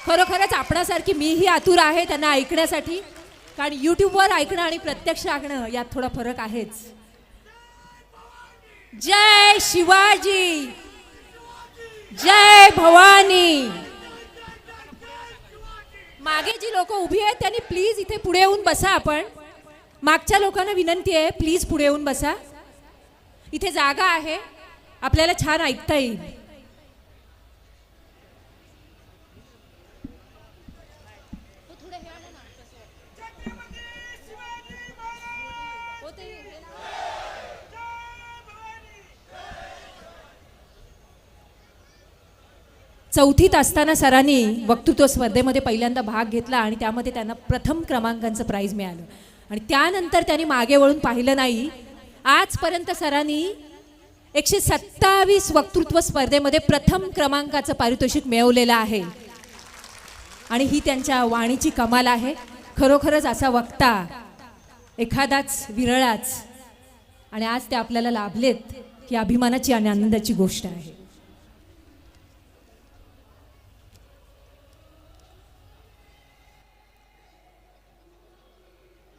खरोखरच आपणासारखी मीही आतुर आहे त्यांना ऐकण्यासाठी, कारण यूट्यूबवर ऐकणं आणि प्रत्यक्ष ऐकणं यात थोडा फरक आहेच. जय शिवाजी, जय भवानी. मागे जी लोक उभी आहेत त्यांनी प्लीज इथे पुढे येऊन बसा. आपण मागच्या लोकांना विनंती आहे, प्लीज पुढे येऊन बसा. इथे जागा आहे, आपल्याला छान ऐकता येईल. चौथीत असताना सरांनी वक्तृत्व स्पर्धेमध्ये पहिल्यांदा भाग घेतला आणि त्यामध्ये त्यांना प्रथम क्रमांकाचं प्राइज मिळालं. आणि त्यानंतर त्यांनी मागे वळून पाहिलं नाही. आजपर्यंत सरांनी 127 वक्तृत्व स्पर्धेमध्ये प्रथम क्रमांकाचं पारितोषिक मिळवलेलं आहे. आणि ही त्यांच्या वाणीची कमाल आहे. खरोखरच असा वक्ता एखादाच विरळाच, आणि आज ते आपल्याला लाभलेत ही अभिमानाची आणि आनंदाची गोष्ट आहे.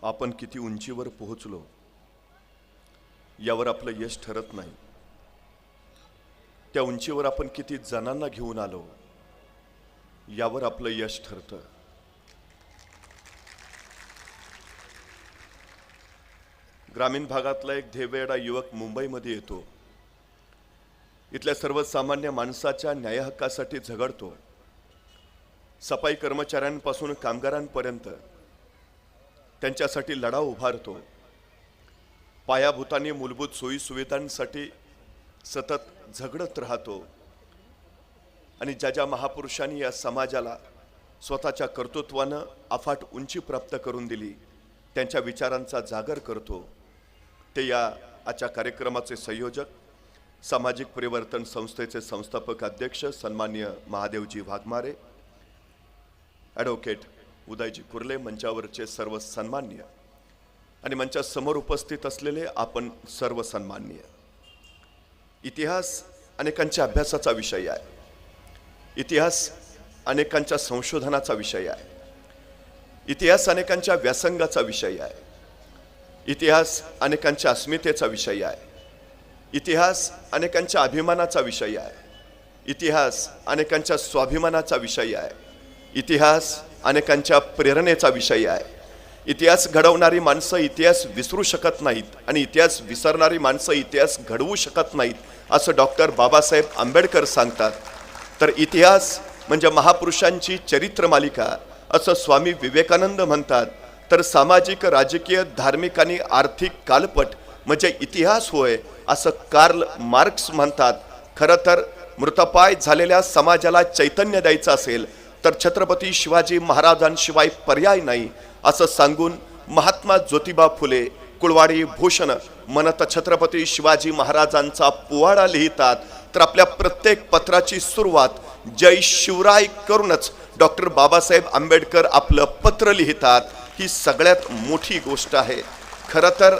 आपण किती उंचीवर पोहोचलो यावर आपलं यश ठरत नाही, त्या उंचीवर आपण किती जणांना घेऊन आलो यावर आपलं यश ठरतं. ग्रामीण भागातला एक ध्येयवेडा युवक मुंबईमध्ये येतो. इथल्या सर्वसामान्य माणसाच्या न्यायहक्कासाठी झगडतो. सफाई कर्मचाऱ्यांपासून कामगारांपर्यंत त्यांच्यासाठी लढा उभारतो. पायाभूताने मूलभूत सोयी सुविधांसाठी सतत झगडत राहतो. आणि ज्या ज्या महापुरुषांनी या समाजाला स्वतःच्या कर्तृत्वानं अफाट उंची प्राप्त करून दिली त्यांच्या विचारांचा जागर करतो. ते या आजच्या कार्यक्रमाचे संयोजक, सामाजिक परिवर्तन संस्थेचे संस्थापक अध्यक्ष सन्माननीय महादेवजी वाघमारे, ॲडव्होकेट उदयजी कुर्ले, मंचावरचे सर्व सन्माननीय आणि मंचासमोर उपस्थित असलेले आपण सर्व सन्माननीय. इतिहास अनेकांच्या अभ्यासाचा विषय आहे. इतिहास अनेकांच्या संशोधनाचा विषय आहे. इतिहास अनेकांच्या व्यासंगाचा विषय आहे. इतिहास अनेकांच्या अस्मितेचा विषय आहे. इतिहास अनेकांच्या अभिमानाचा विषय आहे. इतिहास अनेकांच्या स्वाभिमानाचा विषय आहे. इतिहास अनेकांच्या प्रेरणेचा विषय आहे. इतिहास घडवणारी माणसं इतिहास विसरू शकत नाहीत आणि इतिहास विसरणारी माणसं इतिहास घडवू शकत नाहीत असं डॉक्टर बाबासाहेब आंबेडकर सांगतात. तर इतिहास म्हणजे महापुरुषांची चरित्र मालिका असं स्वामी विवेकानंद म्हणतात. तर सामाजिक, राजकीय, धार्मिक आणि आर्थिक कालपट म्हणजे इतिहास होय असं कार्ल मार्क्स म्हणतात. खरं तर मृतपाय झालेल्या समाजाला चैतन्य द्यायचं असेल तर छत्रपती शिवाजी महाराजांशिवाय पर्याय नाही असं सांगून महात्मा ज्योतिबा फुले कुळवाडी भूषण म्हणत छत्रपती शिवाजी महाराजांचा पोवाडा लिहितात. तर आपल्या प्रत्येक पत्राची सुरुवात जय शिवराय करूनच डॉक्टर बाबासाहेब आंबेडकर आपलं पत्र लिहितात. ही सगळ्यात मोठी गोष्ट आहे. खरं तर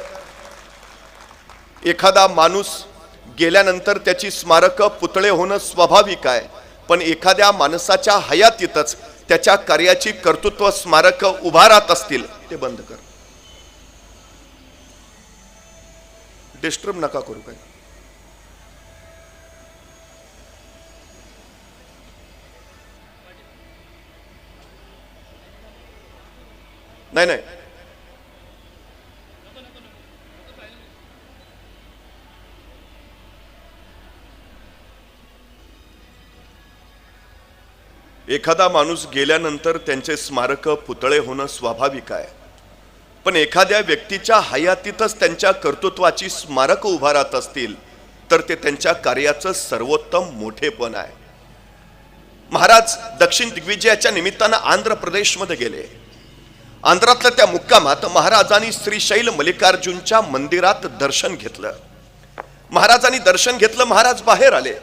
एखादा माणूस गेल्यानंतर त्याची स्मारकं पुतळे होणं स्वाभाविक आहे, पण एखाद्या माणसाच्या हयातीतच त्याच्या कार्याची कर्तृत्व स्मारकं उभारत असतील. ते बंद कर, डिस्टर्ब नका करू. काय नाही नाही, एखादा माणूस गेल्यानंतर त्यांचे स्मारक पुतळे होणं स्वाभाविक आहे, पण एखाद्या व्यक्तीच्या हयातीतच त्यांच्या कर्तृत्वाची स्मारक उभारत असतील तर ते त्यांच्या कार्याचं सर्वोत्तम मोठेपण आहे. महाराज दक्षिण दिग्विजयाच्या निमित्तानं आंध्र प्रदेशमध्ये गेले. आंध्रातल्या त्या मुक्कामात महाराजांनी श्रीशैल मल्लिकार्जुनच्या मंदिरात दर्शन घेतलं. महाराजांनी दर्शन घेतलं, महाराज बाहेर आले,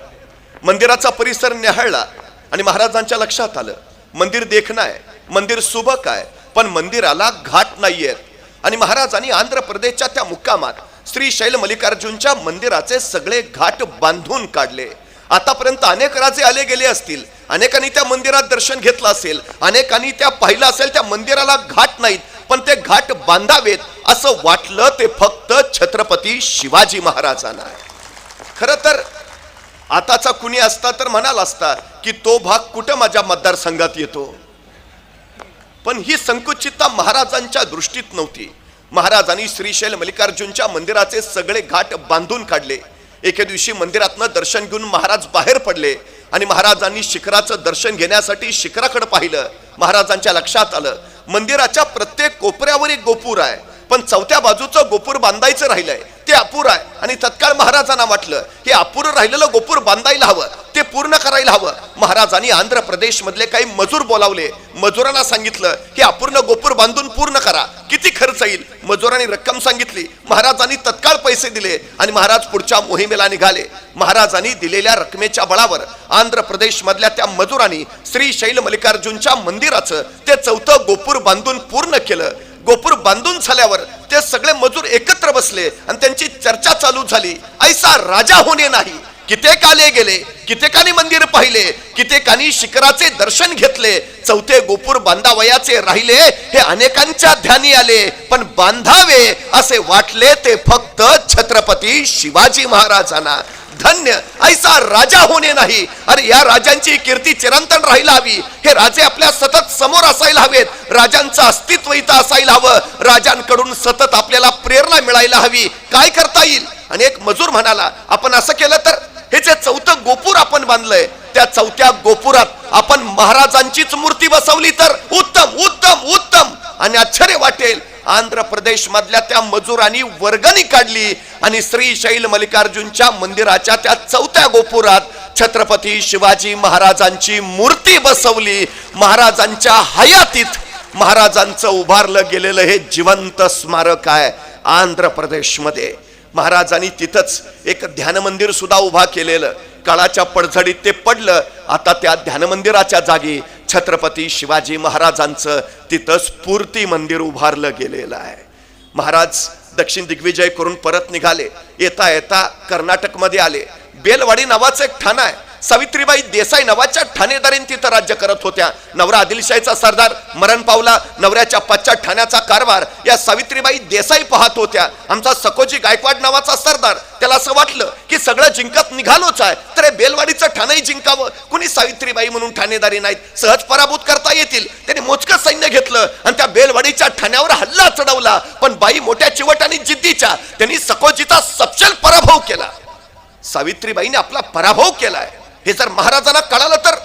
मंदिराचा परिसर न्याहाळला आणि महाराजांच्या लक्षात आलं मंदिर देखणं आहे, मंदिर सुबक आहे, पण मंदिराला घाट नाहीयेत. आणि महाराजांनी आंध्र प्रदेशच्या त्या मुक्कामात श्रीशैल मल्लिकार्जुनच्या मंदिराचे सगळे घाट बांधून काढले आतापर्यंत अनेक राजे आले गेले असतील, अनेकांनी त्या मंदिरात दर्शन घेतलं असेल, अनेकांनी त्या पाहिलं असेल, त्या मंदिराला घाट नाहीत, पण ते घाट बांधावेत असं वाटलं ते फक्त छत्रपती शिवाजी महाराजांना आहे. खरं तर आताचा कुणी असता तर म्हणाला असता की तो भाग कुठं माझ्या मतदारसंघात येतो, पण ही संकुचितता महाराजांच्या दृष्टीत नव्हती. महाराजांनी श्रीशैल मल्लिकार्जुनच्या मंदिराचे सगळे घाट बांधून काढले. एके दिवशी मंदिरातनं दर्शन घेऊन महाराज बाहेर पडले आणि महाराजांनी शिखराचं दर्शन घेण्यासाठी शिखराकडे पाहिलं. महाराजांच्या लक्षात आलं मंदिराच्या प्रत्येक कोपऱ्यावर एक गोपूर आहे, पण चौथ्या बाजूचं गोपूर बांधायचं राहिलंय, ते अपुरं आहे. आणि तत्काळ महाराजांना वाटलं हे अपुरं राहिलेलं गोपूर बांधायला हवं, ते पूर्ण करायला हवं. महाराजांनी आंध्र प्रदेश मधले काही मजूर बोलावले. मजुरांना सांगितलं हे अपूर्ण गोपूर बांधून पूर्ण करा, किती खर्च येईल. मजुरांनी रक्कम सांगितली. महाराजांनी तत्काळ पैसे दिले आणि महाराज पुढच्या मोहिमेला निघाले. महाराजांनी दिलेल्या रकमेच्या बळावर आंध्र प्रदेश मधल्या त्या मजुरांनी श्रीशैल मल्लिकार्जुनच्या मंदिराचं ते चौथं गोपूर बांधून पूर्ण केलं. गोपूर बांधून झाल्यावर ते सगळे मजूर एकत्र बसले आणि त्यांची चर्चा चालू झाली. ऐसा राजा होणे नाही. कित्येक आले गेले, कित्येकानी मंदिर पाहिले, कित्येकानी शिखराचे दर्शन घेतले, चौथे गोपूर बांधावयाचे राहिले हे अनेकांच्या ध्यानी आले, पण बांधावे असे वाटले ते फक्त छत्रपती शिवाजी महाराजांना. धन्य ऐसा राजा होणे नाही. अरे या राजांची कीर्ती चिरंतन राहायला हवी. हे राजे आपल्या सतत समोर असायला हवेत. राजांचं अस्तित्व इथं असायला हवं. राजांकडून सतत आपल्याला प्रेरणा मिळायला हवी. काय करता येईल. आणि एक मजूर म्हणाला आपण असं केलं तर हे जे चौथं गोपूर आपण बांधलंय त्या चौथ्या गोपुरात आपण महाराजांचीच मूर्ती बसवली तर उत्तम उत्तम उत्तम. आणि आश्चर्य वाटेल आंध्र प्रदेश मधल्या त्या मजुरांनी वर्गणी काढली आणि श्रीशैल मल्लिकार्जुनच्या मंदिराच्या त्या चौथ्या गोपुरात छत्रपती शिवाजी महाराजांची मूर्ती बसवली. महाराजांच्या हयातीत महाराजांचं उभारलं गेलेलं हे जिवंत स्मारक आहे आंध्र प्रदेश मध्ये. महाराजांनी तिथंच एक ध्यान मंदिर सुद्धा उभा केलेलं. काळाच्या पडझडीत ते पडलं. आता त्या ध्यान मंदिराच्या जागी छत्रपती शिवाजी महाराजांचं तिथं स्फूर्ती मंदिर उभारलं गेलेलं आहे. महाराज दक्षिण दिग्विजय करून परत निघाले. येता येता कर्नाटक मध्ये आले. बेलवाडी नावाचं एक ठाणं आहे. सावित्रीबाई देसाई नावाच्या ठाणेदारीने तिथं राज्य करत होत्या. नवरा आदिलशाहीचा सरदार मरण पावला. नवऱ्याच्या पश्चात ठाण्याचा कारभार या सावित्रीबाई देसाई पाहत होत्या. आमचा सकोजी गायकवाड नावाचा सरदार त्याला असं वाटलं की सगळं जिंकत निघालोच आहे तर बेलवाडीचं ठाणंही जिंकावं. कुणी सावित्रीबाई म्हणून ठाणेदारी नाहीत, सहज पराभूत करता येतील. त्याने मोजकं सैन्य घेतलं आणि त्या बेलवाडीच्या ठाण्यावर हल्ला चढवला. पण बाई मोठ्या चिवट आणि जिद्दीच्या त्यांनी सकोजीचा सपशेल पराभव केला. सावित्रीबाईने आपला पराभव केलाय हे जर महाराजांना कळालं तर.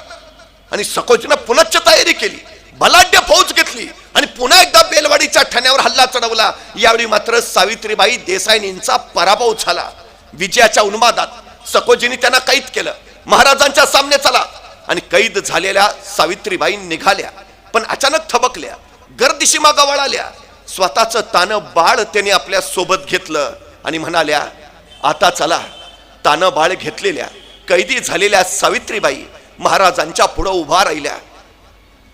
आणि सकोजीनं पुनश्च तयारी केली. बलाढ्य फौज घेतली आणि पुन्हा एकदा बेलवाडीच्या ठाण्यावर हल्ला चढवला. यावेळी मात्र सावित्रीबाई देसाईंचा पराभव झाला. विजयाच्या उन्मादात सकोजीने त्यांना कैद केलं. महाराजांच्या सामने चला आणि कैद झालेल्या सावित्रीबाई निघाल्या, पण अचानक थबकल्या. गर्दिशी मागं वळाल्या. स्वतःचं तानं बाळ त्यांनी आपल्या सोबत घेतलं आणि म्हणाल्या आता चला. तानं बाळ घेतलेल्या कैदी झालेल्या सावित्रीबाई महाराजांच्या पुढे उभा राहिल्या.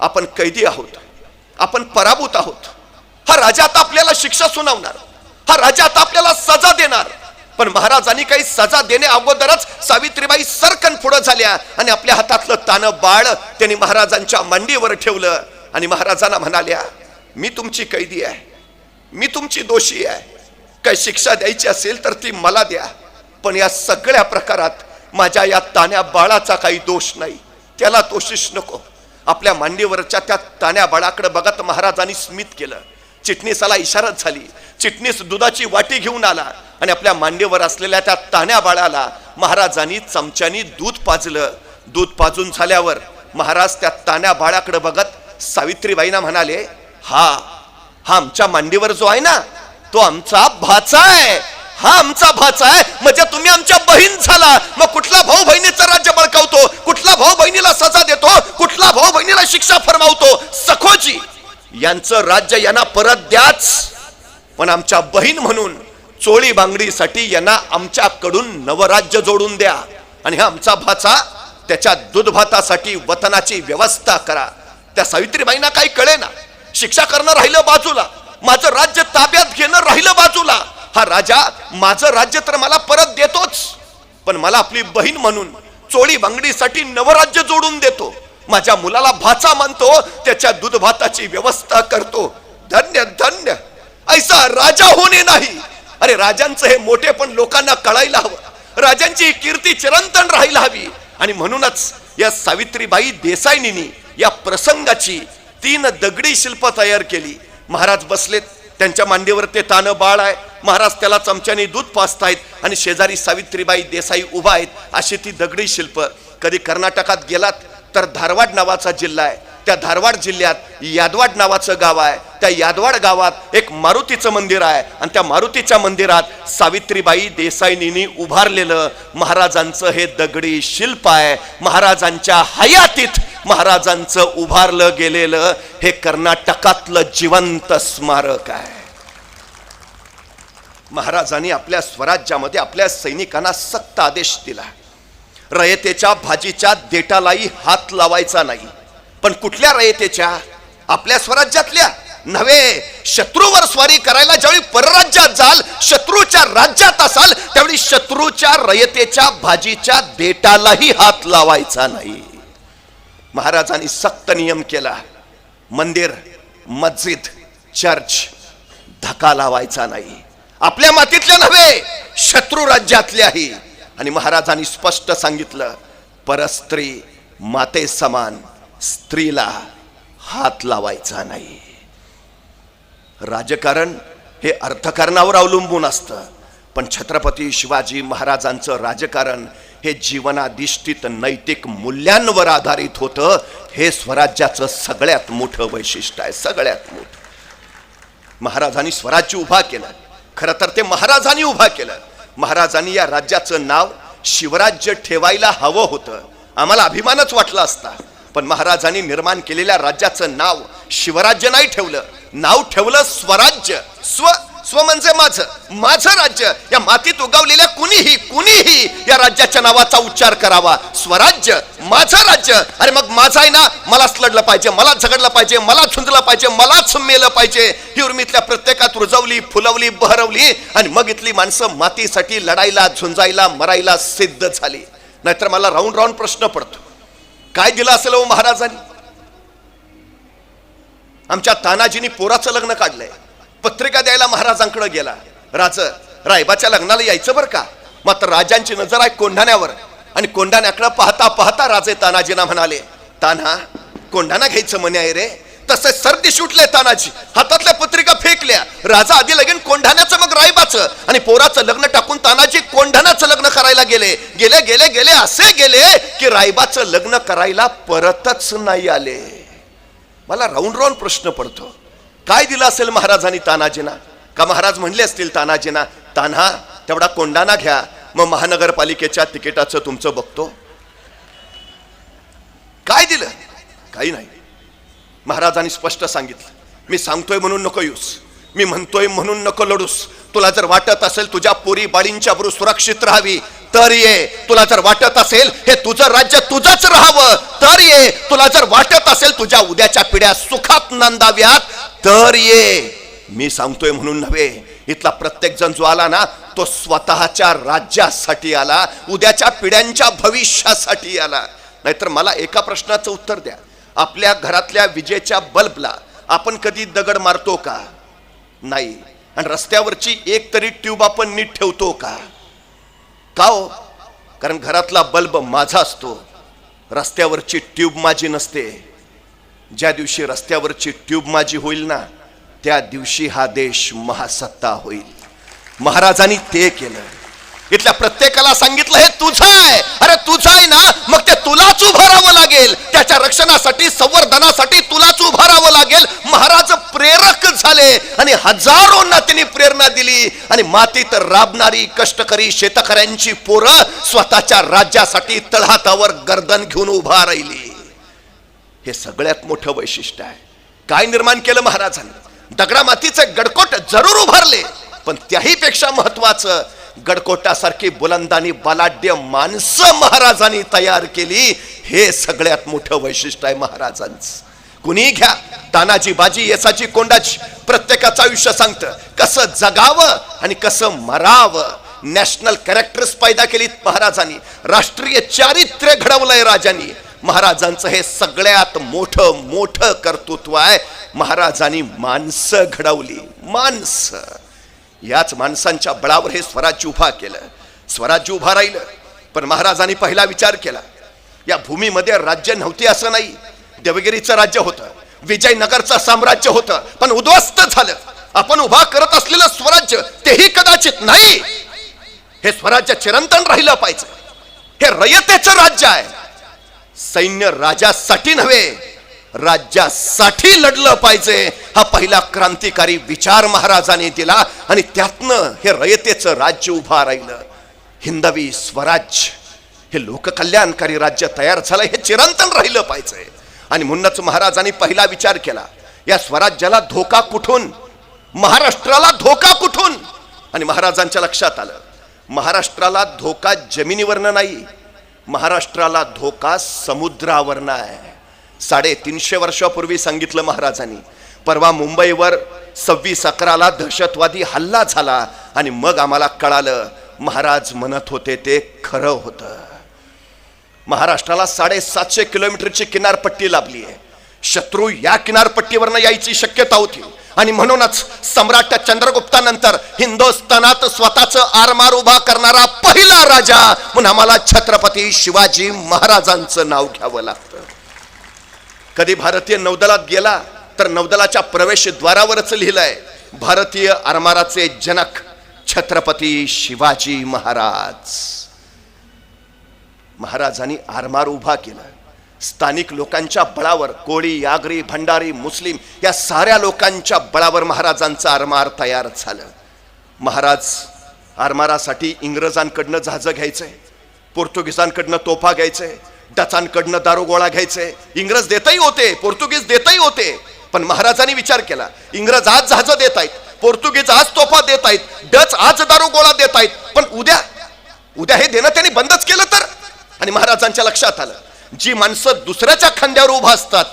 आपण कैदी आहोत, आपण पराभूत आहोत. हा राजा आता आपल्याला शिक्षा सुनावणार, हा राजा आता आपल्याला सजा देणार. पण महाराजांनी काही सजा देणे अगोदरच सावित्रीबाई सरकन पुढे झाल्या आणि आपल्या हातातलं तानं बाळ त्यांनी महाराजांच्या मांडीवर ठेवलं आणि महाराजांना म्हणाल्या मी तुमची कैदी आहे, मी तुमची दोषी आहे. काही शिक्षा द्यायची असेल तर ती मला द्या, पण या सगळ्या प्रकारात माझ्या या तान्या बाळाचा काही दोष नाही, त्याला दोषीच नको. आपल्या मांडीवरच्या त्या तान्या बाळाकडे बघत महाराजांनी स्मित केलं. चिटणीसाला इशारत झाली. चिटणीस दुधाची वाटी घेऊन आला आणि आपल्या मांडीवर असलेल्या त्या तान्या बाळाला महाराजांनी चमच्यानी दूध पाजलं. दूध पाजून झाल्यावर महाराज त्या तान्या बाळाकडे बघत सावित्रीबाईंना म्हणाले हा आमच्या मांडीवर जो आहे ना तो आमचा भाचा आहे, हा आमचा भाचा आहे. म्हणजे तुम्ही आमच्या बहीण झाला. मग कुठला भाऊ बहिणीचं राज्य बळकावतो, कुठला भाऊ बहिणीला सजा देतो, कुठला भाऊ बहिणीला शिक्षा फरमावतो. सखोजी यांचं राज्य यांना परत द्याच, पण आमच्या बहीण म्हणून चोळी बांगडीसाठी यांना आमच्याकडून नवराज्य जोडून द्या. आणि हा आमचा भाचा त्याच्या दूध भातासाठी वतनाची व्यवस्था करा. त्या सावित्रीबाईंना काही कळे ना. शिक्षा करणं राहिलं बाजूला, माझं राज्य ताब्यात घेणं राहिलं बाजूला. हा राजा माझं राज्य तर मला परत देतोच, पण मला आपली बहीण म्हणून चोळी भांगडीसाठी नवराज्य जोडून देतो, माझ्या मुलाला भाचा मानतो, त्याच्या दूध भाताची व्यवस्था करतो, धन्य धन्य ऐसा राजा होणे नाही. अरे राजांचं हे मोठे पण लोकांना कळायला हवं, राजांची कीर्ती चिरंतन राहायला हवी. आणि म्हणूनच या सावित्रीबाई देसाईंनी या प्रसंगाची 3 दगडी शिल्प तयार केली. महाराज बसलेत, त्यांच्या मांडीवर ते तानं बाळ आहे, महाराज त्याला चमच्याने दूध पाजतायत आणि शेजारी सावित्रीबाई देसाई उभा आहेत. अशी ती दगडी शिल्प. कधी कर्नाटकात गेलात तर धारवाड नावाचा जिल्हा आहे, त्या धारवाड जिल्ह्यात यादवाड नावाचं गाव आहे. त्या यादवाड गावात एक मारुतीचं मंदिर आहे आणि त्या मारुतीच्या मंदिरात सावित्रीबाई देसाईंनी उभारलेलं महाराजांचं हे दगडी शिल्प आहे. महाराजांच्या हयातीत महाराजांचं उभारलं गेलेलं हे कर्नाटकातलं जिवंत स्मारक आहे. महाराजांनी आपल्या स्वराज्यामध्ये आपल्या सैनिकांना सक्त आदेश दिला, रयतेच्या भाजीच्या देठालाही हात लावायचा नाही. पण कुठल्या रयतेच्या? आपल्या स्वराज्यातल्या नव्हे. शत्रूवर स्वारी करायला ज्यावेळी परराज्यात जाल, शत्रूच्या राज्यात असाल, त्यावेळी शत्रूच्या रयतेच्या भाजीच्या देठालाही हात लावायचा नाही. महाराजांनी सक्त नियम केला. मंदिर, मस्जिद, चर्च धक्का लावायचा नाही. आपल्या मातीतल्या नव्हे, शत्रू राज्यातल्याही. आणि महाराजांनी स्पष्ट सांगितलं, परस्त्री माते समान स्त्रीला हात लावायचा नाही. राजकारण हे अर्थकारणावर अवलंबून असतं, पण छत्रपती शिवाजी महाराजांचं राजकारण हे जीवनाधिष्ठित नैतिक मूल्यांवर आधारित होतं. हे स्वराज्याचं सगळ्यात मोठं वैशिष्ट्य आहे, सगळ्यात मोठं. महाराजांनी स्वराज्य उभा केलं. खरं तर ते महाराजांनी उभा केलं. महाराजांनी या राज्याचं नाव शिवराज्य ठेवायला हवं होतं, आम्हाला अभिमानच वाटला असता. पण महाराजांनी निर्माण केलेल्या राज्याचं नाव शिवराज्य नाही ठेवलं, नाव ठेवलं स्वराज्य. स्व म्हणजे माझं, माझं राज्य. या मातीत उगवलेल्या कुणीही या राज्याच्या नावाचा उच्चार करावा. स्वराज्य, माझं राज्य. अरे मग माझं आहे ना, मलाच लढलं पाहिजे, मलाच झगडलं पाहिजे, मलाच झुंजलं पाहिजे, मलाच मेलं पाहिजे. ही उर्मीतल्या प्रत्येकात रुजवली, फुलवली, बहरवली आणि मग इथली माणसं मातीसाठी लढायला, झुंजायला, मरायला सिद्ध झाली. नाहीतर मला राऊंड प्रश्न पडतो, काय दिलं असेल हो महाराजांनी? आमच्या तानाजीनी पोराचं लग्न काढलंय, पत्रिका द्यायला महाराजांकडे गेला. रायबाच्या लग्नाला यायचं बरं का. मात्र राजांची नजर आहे कोंढाण्यावर आणि कोंढाण्याकडे पाहता पाहता राजे तानाजीना म्हणाले, तान्हा कोंढाणा घ्यायचं म्हणे आहे रे. तसे सर्दी सुटले तानाजी, हातातल्या पत्रिका फेकल्या. राजा आधी लगीन कोंढाण्याचं मग रायबाचं आणि पोराचं लग्न टाकून तानाजी कोंढाण्याचं लग्न करायला गेले. गेले गेले गेले असे गेले की रायबाचं लग्न करायला परतच नाही आले. मला राऊंड प्रश्न पडतो, काय दिलं असेल महाराजांनी तानाजीना? का महाराज म्हणले असतील तानाजीना, तान्हा तेवढा कोंढाणा घ्या, मग महानगरपालिकेच्या तिकिटाचं तुमचं बघतो. काय दिलं? काही नाही. महाराजांनी स्पष्ट सांगितलं, मी सांगतोय म्हणून नको येऊस, मी म्हणतोय म्हणून नको लढूस. तुला जर वाटत असेल तुझ्या पोरी बाळींच्या बरोबर सुरक्षित राहावी तर ये. तुला जर वाटत असेल हे तुझं राज्य तुझंच राहावं तर ये. तुला जर वाटत असेल तुझ्या उद्याच्या पिढ्या सुखात नांदाव्यात तर ये. मी सांगतोय म्हणून नव्हे. इथला प्रत्येक जण जो आला ना, तो स्वतःच्या राज्यासाठी आला, उद्याच्या पिढ्यांच्या भविष्यासाठी आला. नाहीतर मला एका प्रश्नाचं उत्तर द्या, आपल्या घरातल्या विजेच्या बल्बला आपण कधी दगड मारतो का? नाही. आणि रस्त्यावरची एक तरी ट्यूब आपण नीट ठेवतो का? का हो? कारण घरातला बल्ब माझा असतो, रस्त्यावरची ट्यूब माझी नसते. ज्या दिवशी रस्त्यावरची ट्यूब माझी होईल ना, त्या दिवशी हा देश महासत्ता होईल. महाराजांनी ते केलं. इथल्या प्रत्येकाला सांगितलं, हे तुझं आहे. अरे तुझं आहे ना, मग ते तुलाच उभं राहावं लागेल. त्याच्या रक्षणासाठी, संवर्धनासाठी तुलाच उभं राहावं लागेल. महाराज प्रेरक झाले आणि हजारोंना त्यांनी प्रेरणा दिली. आणि मातीत राबणारी कष्टकरी शेतकऱ्यांची पोरं स्वतःच्या राज्यासाठी तळहातावर गर्दन घेऊन उभा राहिली. हे सगळ्यात मोठं वैशिष्ट्य आहे. काय निर्माण केलं महाराजांनी? दगडा मातीचे गडकोट जरूर उभारले, पण त्याही पेक्षा महत्वाचं, गडकोटासारखी बुलंद आणि बलाढ्य माणसं महाराजांनी तयार केली. हे सगळ्यात मोठं वैशिष्ट्य आहे महाराजांचं. कुणी घ्या, तानाजी, बाजी, येसाची, कोंडाची, प्रत्येकाचं आयुष्य सांगतं कसं जगावं आणि कसं मरावं. नॅशनल कॅरेक्टर्स पैदा केलीत महाराजांनी, राष्ट्रीय चारित्र्य घडवलंय राजांनी. महाराजांचं हे सगळ्यात मोठं मोठं कर्तृत्व आहे. महाराजांनी माणसं घडवली, माणसं. याच माणसांच्या बळावर हे स्वराज्य उभा केलं, स्वराज्य उभा राहिलं. पण महाराजांनी पहिला विचार केला, या भूमीमध्ये राज्य नव्हते असं नाही. देवगिरीचं राज्य होतं, विजयनगरचं साम्राज्य होतं, पण उद्ध्वस्त झालं. आपण उभा करत असलेलं स्वराज्य तेही कदाचित नाही. हे स्वराज्य चिरंतन राहिलं पाहिजे. हे रयतेचं राज्य आहे. सैन्य राजासाठी नव्हे, राज्यासाठी लढलं पाहिजे, हा पहिला क्रांतिकारी विचार महाराजांनी दिला. आणि त्यातनं हे रयतेचं राज्य उभा राहिलं. हिंदवी स्वराज्य हे लोककल्याणकारी राज्य तयार झालं, हे चिरंतन राहिलं पाहिजे. आणि म्हणूनच महाराजांनी पहिला विचार केला, या स्वराज्याला धोका कुठून, महाराष्ट्राला धोका कुठून. आणि महाराजांच्या लक्षात आलं, महाराष्ट्राला धोका जमिनीवरनं नाही, महाराष्ट्राला धोका समुद्रावरनं आहे. 350 वर्षापूर्वी सांगितलं महाराजांनी. परवा मुंबईवर 26/11 दहशतवादी हल्ला झाला आणि मग आम्हाला कळालं महाराज म्हणत होते ते खरं होतं. महाराष्ट्राला 750 किलोमीटरची किनारपट्टी लाभली आहे. शत्रू या किनारपट्टीवरनं यायची शक्यता होती. आणि म्हणूनच सम्राट चंद्रगुप्तानंतर हिंदुस्थानात स्वतःचं आरमार उभा करणारा पहिला राजा म्हणून आम्हाला छत्रपती शिवाजी महाराजांचं नाव घ्यावं लागतं. कधी भारतीय नौदलात गेला तर नौदलाच्या प्रवेशद्वारावरच लिहिलंय, भारतीय आरमाराचे जनक छत्रपती शिवाजी महाराज. महाराजांनी आरमार उभा केला. स्थानिक लोकांच्या बळावर, कोळी, आगरी, भंडारी, मुस्लिम या साऱ्या लोकांच्या बळावर महाराजांचं आरमार तयार झालं. महाराज आरमारासाठी इंग्रजांकडनं जहाजं घ्यायचंय, पोर्तुगीजांकडनं तोफा घ्यायचंय, डचांकडनं दारुगोळा घ्यायचंय. इंग्रज देतही होते, पोर्तुगीज देतही होते. पण महाराजांनी विचार केला, इंग्रज आज जहाजं देत आहेत, पोर्तुगीज आज तोफा देत आहेत, डच आज दारुगोळा देत आहेत, पण उद्या हे देणं त्यांनी बंदच केलं तर. आणि महाराजांच्या लक्षात आलं, जी माणसं दुसऱ्याच्या खांद्यावर उभा असतात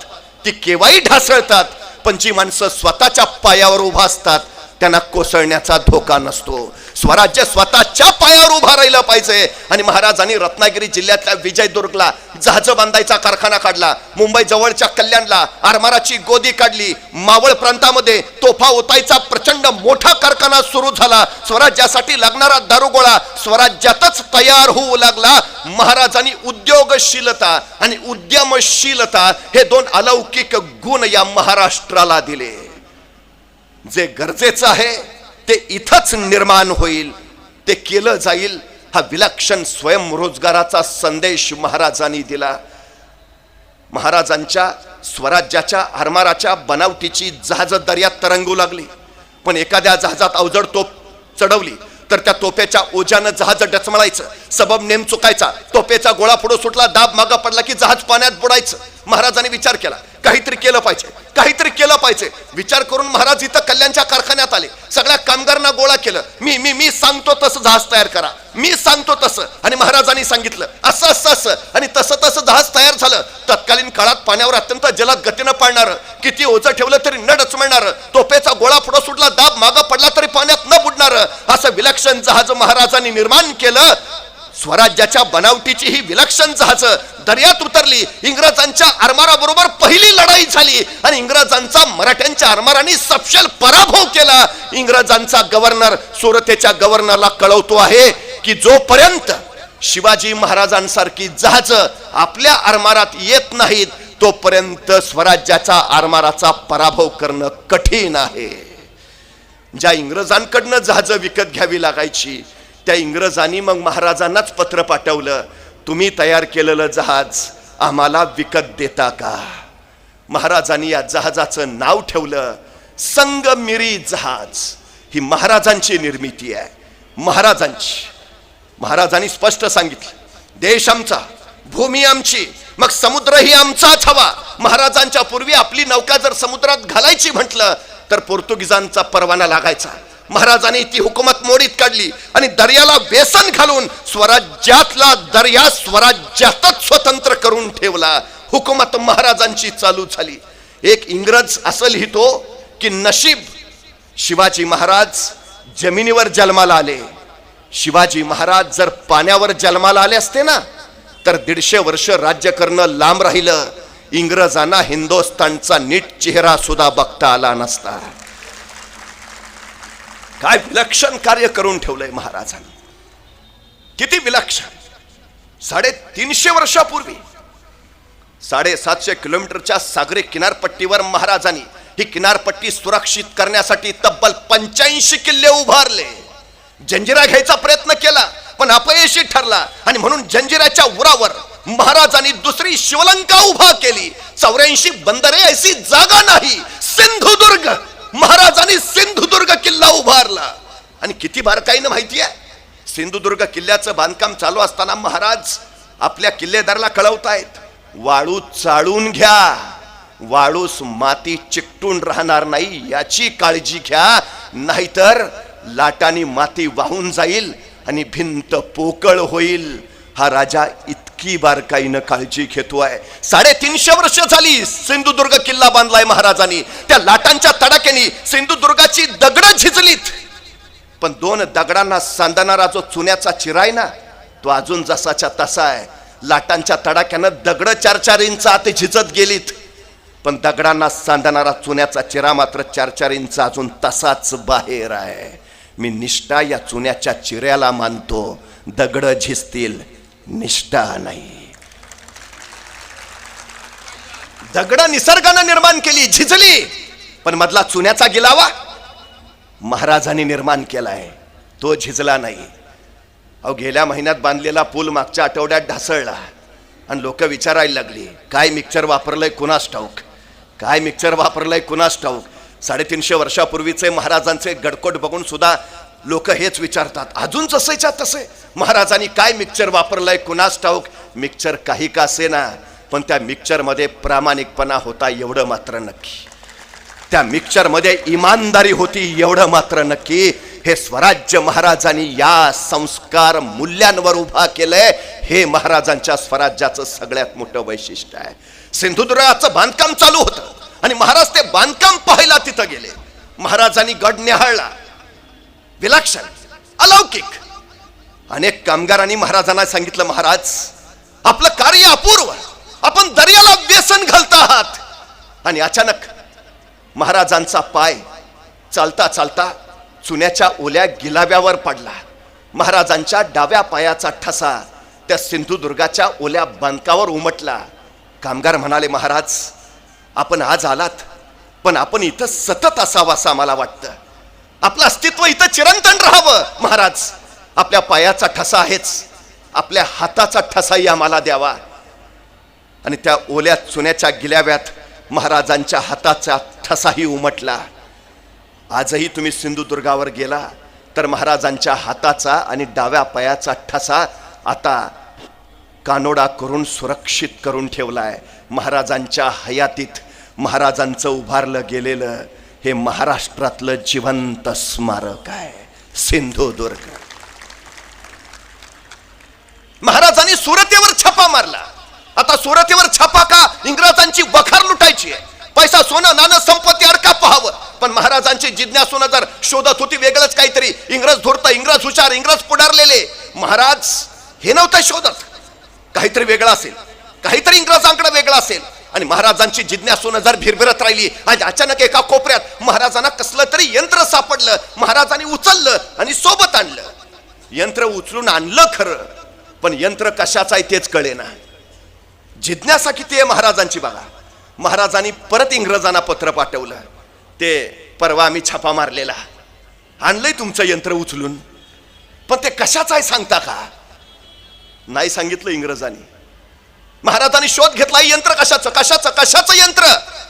ती केव्हाही ढासळतात, पण जी माणसं स्वतःच्या पायावर उभा असतात त्यांना कोसळण्याचा धोका नसतो. स्वराज्य स्वतःच्या पायावर उभा राहिलं पाहिजे. आणि महाराजांनी रत्नागिरी जिल्ह्यातल्या विजयदुर्गला जहाज बांधायचा कारखाना काढला, मुंबई जवळच्या कल्याणला आरमाराची गोदी काढली, मावळ प्रांतामध्ये तोफा ओतायचा प्रचंड मोठा कारखाना सुरू झाला. स्वराज्यासाठी लागणारा दारुगोळा स्वराज्यातच तयार होऊ लागला. महाराजांनी उद्योगशीलता आणि उद्यमशीलता हे 2 अलौकिक गुण या महाराष्ट्राला दिले. जे गरजेचं आहे ते इथंच निर्माण होईल, ते केलं जाईल. हा विलक्षण स्वयंरोजगाराचा संदेश महाराजांनी दिला. महाराजांच्या स्वराज्याच्या आरमाराच्या बनावटीची जहाज दर्यात तरंगू लागली. पण एखाद्या जहाजात अवजड तोफ चढवली तर त्या तोफेच्या ओझ्यानं जहाज डचमळायचं, सबब नेम चुकायचा, तोफेचा गोळा पुढे सुटला, दाब मागा पडला की जहाज पाण्यात बुडायचं. महाराजांनी विचार केला, काहीतरी केलं पाहिजे, काहीतरी केलं पाहिजे. विचार करून महाराज इथं कल्याणच्या कारखान्यात आले, सगळ्या कामगारांना गोळा केलं. मी सांगतो तसं जहाज तयार करा, मी सांगतो तसं. आणि महाराजांनी सांगितलं असं असं असं, आणि तसं तसं जहाज तयार झालं. तत्कालीन काळात पाण्यावर अत्यंत जलद गतीनं पाळणारं, किती ओझं ठेवलं तरी न डचमळणारं, तोफेचा गोळा पुढे सुटला, दाब मागा पडला तरी पाण्यात न बुडणारं असं विलक्षण जहाज महाराजांनी निर्माण केलं. स्वराज्याच्या बनावटीची ही विलक्षण जहाज दर्यात उतरली. इंग्रजांच्या आरमाराबरोबर पहिली लढाई झाली आणि इंग्रजांचा मराठ्यांच्या आरमाराने सपशेल पराभव केला. इंग्रजांचा गव्हर्नर सुरतेच्या गव्हर्नरला कळवतो आहे की जोपर्यंत शिवाजी महाराजांसारखी जहाज आपल्या आरमारात येत नाहीत तोपर्यंत स्वराज्याच्या आरमाराचा पराभव करणं कठीण आहे. ज्या इंग्रजांकडनं जहाज विकत घ्यावी लागायची त्या इंग्रजांनी मग महाराजांनाच पत्र पाठवलं, तुम्ही तयार केलेलं जहाज आम्हाला विकत देता का. महाराजांनी या जहाजाचं नाव ठेवलं संगमिरी जहाज. ही महाराजांची निर्मिती आहे, महाराजांची. महाराजांनी स्पष्ट सांगितलं, देश आमचा, भूमी आमची, मग समुद्रही आमचाच हवा. महाराजांच्या पूर्वी आपली नौका जर समुद्रात घालायची म्हटलं तर पोर्तुगीजांचा परवाना लागायचा. महाराजांनी ती हुकूमत मोडीत काढली आणि दर्याला वेसन घालून स्वराज्यातला दर्या स्वराज्यातच स्वतंत्र करून ठेवला. हुकूमत महाराजांची चालू झाली. एक इंग्रज असं लिहितो की नशीब शिवाजी महाराज जमिनीवर जन्माला आले, शिवाजी महाराज जर पाण्यावर जन्माला आले असते ना, तर 150 वर्ष राज्य करणं लांब राहिलं. इंग्रजांना हिंदुस्थानचा नीट चेहरा सुद्धा बघता आला नसता. काय विलक्षण कार्य करून ठेवलंय महाराजांनी. किती विलक्षण. 350 वर्षापूर्वी 750 किलोमीटरच्या सागरी किनारपट्टीवर महाराजांनी ही किनारपट्टी सुरक्षित करण्यासाठी तब्बल 85 किल्ले उभारले. जंजिरा घ्यायचा प्रयत्न केला पण अपयशी ठरला आणि म्हणून जंजिराच्या उरावर महाराजांनी दुसरी शिवलंका उभा केली. 84 बंदरे ऐसी जागा नाही. सिंधुदुर्ग, महाराजांनी सिंधुदुर्ग किल्ला उभारला. आणि किती बारकाईनं माहिती आहे, सिंधुदुर्ग किल्ल्याचं बांधकाम चालू असताना महाराज आपल्या किल्लेदाराला कळवतायत, वाळू चाळून घ्या, वाळूस माती चिकटून राहणार नाही याची काळजी घ्या, नाहीतर लाटांनी माती वाहून जाईल आणि भिंत पोकळ होईल. हा राजा इतकी बारकाईनं काळजी घेतोय. 350 वर्ष झाली सिंधुदुर्ग किल्ला बांधलाय महाराजांनी. त्या लाटांच्या तडाख्याने सिंधुदुर्गाची दगड झिजलीत, पण 2 दगडांना सांधणारा जो चुन्याचा चिरा आहे ना, तो अजून जसाच्या तसा आहे. लाटांच्या तडाख्यानं दगड 4-4 इंच आत झिजत गेलीत, पण दगडांना सांधणारा चुन्याचा चिरा मात्र 4-4 इंच अजून तसाच बाहेर आहे. मी निष्ठा या चुन्याच्या चिऱ्याला मानतो, दगड झिजतील, निष्ठा नाही. दगड निसर्गानं निर्माण केली, झिजली, पण मधला चुन्याचा गिलावा महाराजांनी निर्माण केलाय, तो झिजला नाही. अहो, गेल्या महिन्यात बांधलेला पूल मागच्या आठवड्यात ढासळला आणि लोक विचारायला लागली, काय मिक्सर वापरलंय कुणास ठाऊक, काय मिक्सर वापरलंय कुणास ठाऊक. 350 वर्षापूर्वीचे महाराजांचे गडकोट बघून सुद्धा लोक हेच विचारतात, अजून जसेच्या तसे महाराजांनी काय मिक्सर वापरलंय कुणास ठाऊक. मिक्सर काही का असेना, पण त्या मिक्सरमध्ये प्रामाणिकपणा होता एवढं मात्र नक्की. त्या मिक्सरमध्ये इमानदारी होती एवढं मात्र नक्की. हे स्वराज्य महाराजांनी या संस्कार मूल्यांवर उभा केलंय, हे महाराजांच्या स्वराज्याचं सगळ्यात मोठं वैशिष्ट्य आहे. सिंधुदुर्गाचं बांधकाम चालू होतं आणि महाराज ते बांधकाम पाहायला तिथं गेले. महाराजांनी गड निहाळला, विलक्षण, अलौकिक. अनेक कामगारांनी महाराजांना सांगितलं, महाराज आपलं कार्य अपूर्व, आपण दर्याला व्यसन घालता आहात. आणि अचानक महाराजांचा पाय चालता चालता चुन्याच्या ओल्या गिलाव्यावर पडला. महाराजांच्या डाव्या पायाचा ठसा त्या सिंधुदुर्गाच्या ओल्या बांधकावर उमटला. कामगार म्हणाले, महाराज आपण आज आलात, पण आपण इथं सतत असावं असं आम्हाला वाटतं. आपलं अस्तित्व इथं चिरंतन राहावं. महाराज आपल्या पायाचा ठसा आहेच, आपल्या हाताचा ठसाही आम्हाला द्यावा. आणि त्या ओल्या चुन्याच्या गिलाव्यात महाराजांच्या हाताचा ठसाही उमटला. आजही तुम्ही सिंधुदुर्गावर गेला तर महाराजांच्या हाताचा आणि डाव्या पायाचा ठसा आता कानोडा करून सुरक्षित करून ठेवलाय. महाराजांच्या हयातीत महाराजांचं उभारलं गेलेलं हे महाराष्ट्रातलं जिवंत स्मारक आहे, सिंधुदुर्ग. महाराजांनी सुरतेवर छापा मारला. आता सुरतेवर छापा का? इंग्रजांची वखार लुटायची आहे, पैसा सोनं नाणं संपत्ती अडका पाहावं. पण महाराजांची जिज्ञासून जर शोधत होती वेगळंच काहीतरी. इंग्रज धूर्त, इंग्रज हुशार, इंग्रज पुढारलेले. महाराज हे नव्हतं शोधत, काहीतरी वेगळं असेल, काहीतरी इंग्रजांकडे वेगळं असेल. आणि महाराजांची जिज्ञासून जर भिरभिरत राहिली आणि अचानक एका कोपऱ्यात महाराजांना कसलं तरी यंत्र सापडलं. महाराजांनी उचललं आणि सोबत आणलं. यंत्र उचलून आणलं खरं, पण यंत्र कशाचं आहे तेच कळेना. जिज्ञासा किती आहे महाराजांची बघा. महाराजांनी परत इंग्रजांना पत्र पाठवलं, ते परवा आम्ही छापा मारलेला, आणलंय तुमचं यंत्र उचलून, पण ते कशाचं आहे सांगता का? नाही सांगितलं इंग्रजांनी. महाराजांनी शोध घेतला, यंत्र कशाचं कशाचं कशाचं यंत्र.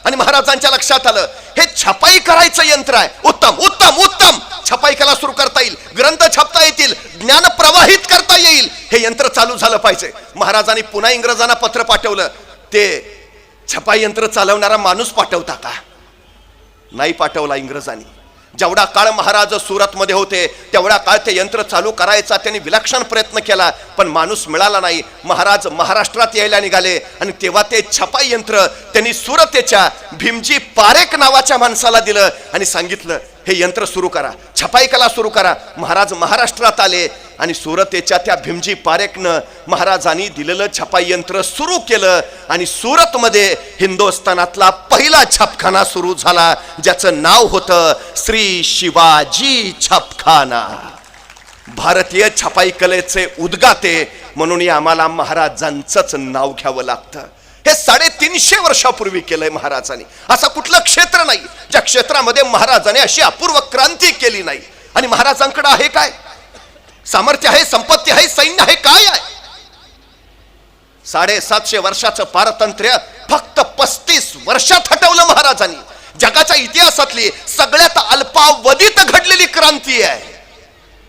आणि महाराजांच्या लक्षात आलं, हे छपाई करायचं यंत्र आहे. उत्तम उत्तम उत्तम, छपाई कला सुरू करता येईल, ग्रंथ छापता येतील, ज्ञान प्रवाहित करता येईल, हे यंत्र चालू झालं पाहिजे. महाराजांनी पुन्हा इंग्रजांना पत्र पाठवलं, ते छपाई यंत्र चालवणारा माणूस पाठवता का? नाही पाठवला इंग्रजांनी. जेवढा काळ महाराज सुरतमध्ये होते तेवढा काळ ते यंत्र चालू करायचा त्यांनी विलक्षण प्रयत्न केला, पण माणूस मिळाला नाही. महाराज महाराष्ट्रात यायला निघाले आणि तेव्हा ते छपाई यंत्र त्यांनी सुरतेच्या भीमजी पारेख नावाच्या माणसाला दिलं आणि सांगितलं, हे यंत्र सुरू करा, छपाई कला सुरू करा. महाराज महाराष्ट्रात आले आणि सुरतेच्या त्या भीमजी पारेखनं महाराजांनी दिलेलं छपाई यंत्र सुरू केलं आणि सुरतमध्ये हिंदुस्थानातला पहिला छापखाना सुरू झाला, ज्याचं नाव होतं श्री शिवाजी छापखाना. भारतीय छपाई कलेचे उद्गाते म्हणून आम्हाला महाराजांचंच नाव घ्यावं लागतं. हे 350 वर्षापूर्वी केलंय महाराजांनी. असं कुठलं क्षेत्र नाही ज्या क्षेत्रामध्ये महाराजांनी अशी अपूर्व क्रांती केली नाही. आणि महाराजांकडे आहे काय? सामर्थ्य आहे, संपत्ती आहे, सैन्य आहे, काय आहे? 750 वर्षाचं पारतंत्र्य फक्त 35 वर्षात हटवलं महाराजांनी. जगाच्या इतिहासातली सगळ्यात अल्पावधीत घडलेली क्रांती आहे,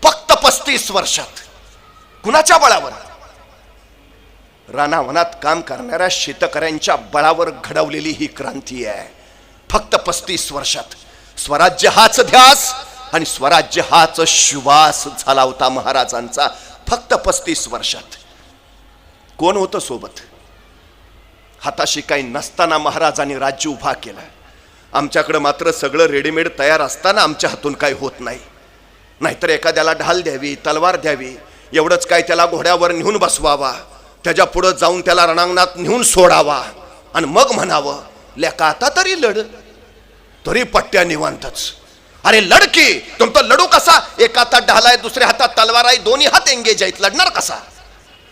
फक्त 35 वर्षात. कुणाच्या बळावर? रानावनात काम करणाऱ्या शेतकऱ्यांच्या बळावर घडवलेली ही क्रांती आहे, फक्त 35 वर्षात. स्वराज्य हाच ध्यास आणि स्वराज्य हाच श्वास झाला होता महाराजांचा, फक्त 35 वर्षात. कोण होतं सोबत? हाताशी काही नसताना महाराजांनी राज्य उभा केलं. आमच्याकडे मात्र सगळं रेडीमेड तयार असताना आमच्या हातून काही होत नाही. नाहीतर एखाद्याला ढाल द्यावी, तलवार द्यावी, एवढंच काय त्याला घोड्यावर नेऊन बसवावा, त्याच्या पुढे जाऊन त्याला रणांगणात नेऊन सोडावा आणि मग म्हणावं, लेका आता तरी लढ. तरी पट्ट्या निवांतच. अरे लडकी, तुमचा लढू कसा? एका हातात ढाल आहे, दुसऱ्या हातात तलवार आहे, दोन्ही हात एंगेज आहेत, लढणार कसा?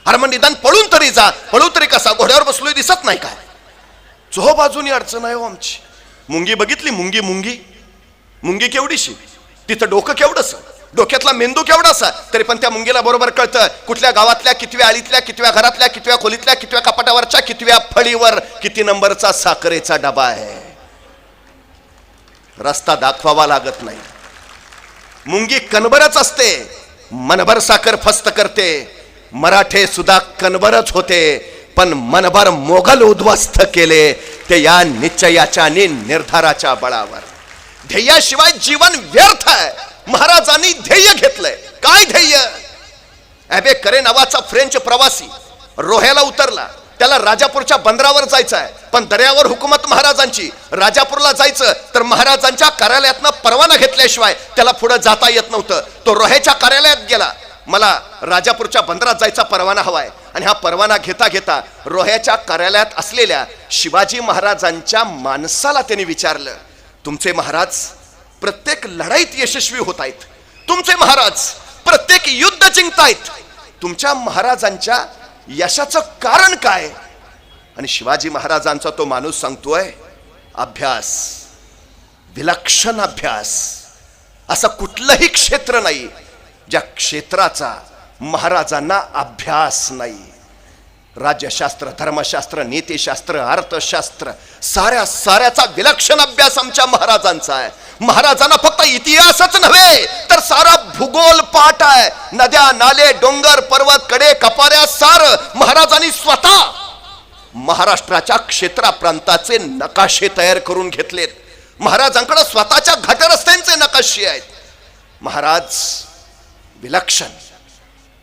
अरे मग निदान पळून तरी जा. पळू तरी कसा? घोड्यावर बसलोय दिसत नाही काय? चोह बाजूनी अडचण आहे हो आमची. मुंगी बघितली? मुंगी मुंगी मुंगी केवढीशी, तिचं डोकं केवढंसं, डोक्यातला मेंदू केवढासा, तरी पण त्या मुंगीला बरोबर कळतं कुठल्या गावातल्या, कितव्या आळीतल्या, कितव्या घरातल्या, कितव्या खोलीतल्या, कितव्या कपाटावरच्या, कितव्या फळीवर किती नंबरचा साखरेचा डबा आहे. रस्ता दाखवावा लागत नाही. मुंगी कणभरच असते, मनभर साखर फस्त करते. मराठे सुद्धा कणभरच होते, पण मनभर मोगल उद्ध्वस्त केले ते या निश्चयाच्या आणि निर्धाराच्या बळावर. ध्येयाशिवाय जीवन व्यर्थ आहे. महाराजांनी ध्येय घेतलंय. काय ध्येय? ॲबे करे नावाचा फ्रेंच प्रवासी रोह्याला उतरला. त्याला राजापूरच्या बंदरावर जायचं आहे, पण दर्यावर हुकूमत महाराजांची. राजापूरला जायचं तर महाराजांच्या कार्यालयातनं परवाना घेतल्याशिवाय त्याला पुढे जाता येत नव्हतं. तो रोह्याच्या कार्यालयात गेला, मला राजापूरच्या बंदरात जायचा परवाना हवाय. आणि हा परवाना घेता घेता रोह्याच्या कार्यालयात असलेल्या शिवाजी महाराजांच्या माणसाला त्यांनी विचारलं, तुमचे महाराज प्रत्येक लढाईत यशस्वी होत आहेत, तुमचे महाराज प्रत्येक युद्ध जिंकतायत, तुमच्या महाराजांच्या यशाचं कारण काय? आणि शिवाजी महाराजांचा तो माणूस सांगतोय, अभ्यास, विलक्षण अभ्यास. असं कुठलंही क्षेत्र नाही ज्या क्षेत्राचा महाराजांना अभ्यास नाही. राज्यशास्त्र, धर्मशास्त्र, नीतिशास्त्र, अर्थशास्त्र, साऱ्याचा विलक्षण अभ्यास आमच्या महाराजांचा आहे. महाराजांना फक्त इतिहासच नव्हे तर सारा भूगोल पाठ आहे. नद्या, नाले, डोंगर, पर्वत, कडे, कपाऱ्या, सार महाराजांनी स्वतः महाराष्ट्राच्या क्षेत्रा प्रांताचे नकाशे तयार करून घेतलेत. महाराजांकडे स्वतःच्या घाटरस्त्यांचे नकाशे आहेत. महाराज विलक्षण.